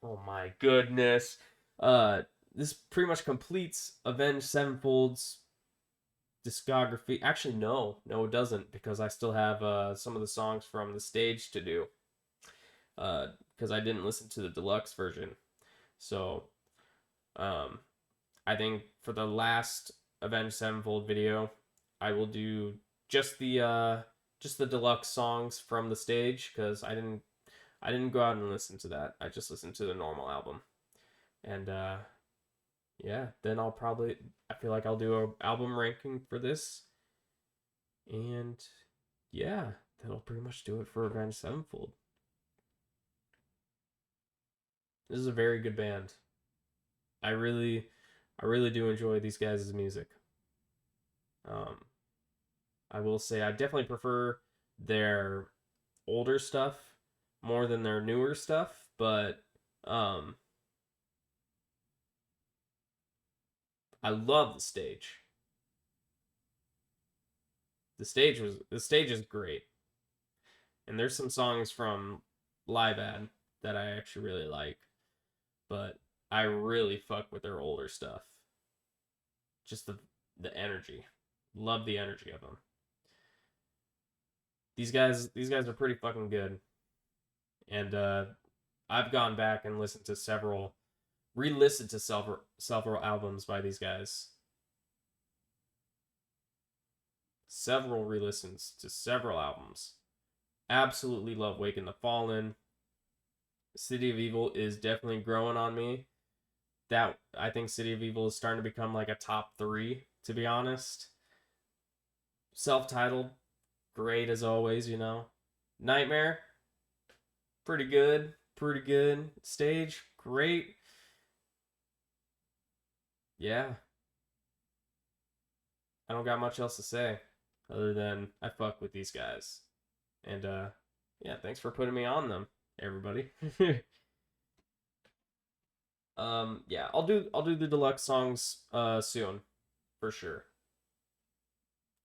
oh my goodness. This pretty much completes Avenged Sevenfold's discography. Actually, no, it doesn't, because I still have some of the songs from the stage to do. Because I didn't listen to the deluxe version. So, I think for the last Avenged Sevenfold video, I will do just the deluxe songs from the stage, because I didn't go out and listen to that. I just listened to the normal album. And yeah, then I feel like I'll do an album ranking for this. And yeah, that'll pretty much do it for Avenged Sevenfold. This is a very good band. I really do enjoy these guys' music. I will say I definitely prefer their older stuff more than their newer stuff, but I love the stage. The stage is great. And there's some songs from Live Ad that I actually really like, but I really fuck with their older stuff. Just the energy. Love the energy of them. These guys are pretty fucking good. And I've gone back and re-listened to several albums by these guys. Several re-listens to several albums. Absolutely love Waking the Fallen. City of Evil is definitely growing on me. That I think City of Evil is starting to become like a top 3, to be honest. Self-titled, great as always, you know. Nightmare, pretty good, pretty good. Stage, great. Yeah, I don't got much else to say other than I fuck with these guys. And yeah, thanks for putting me on them, everybody. Yeah, I'll do the deluxe songs soon, for sure.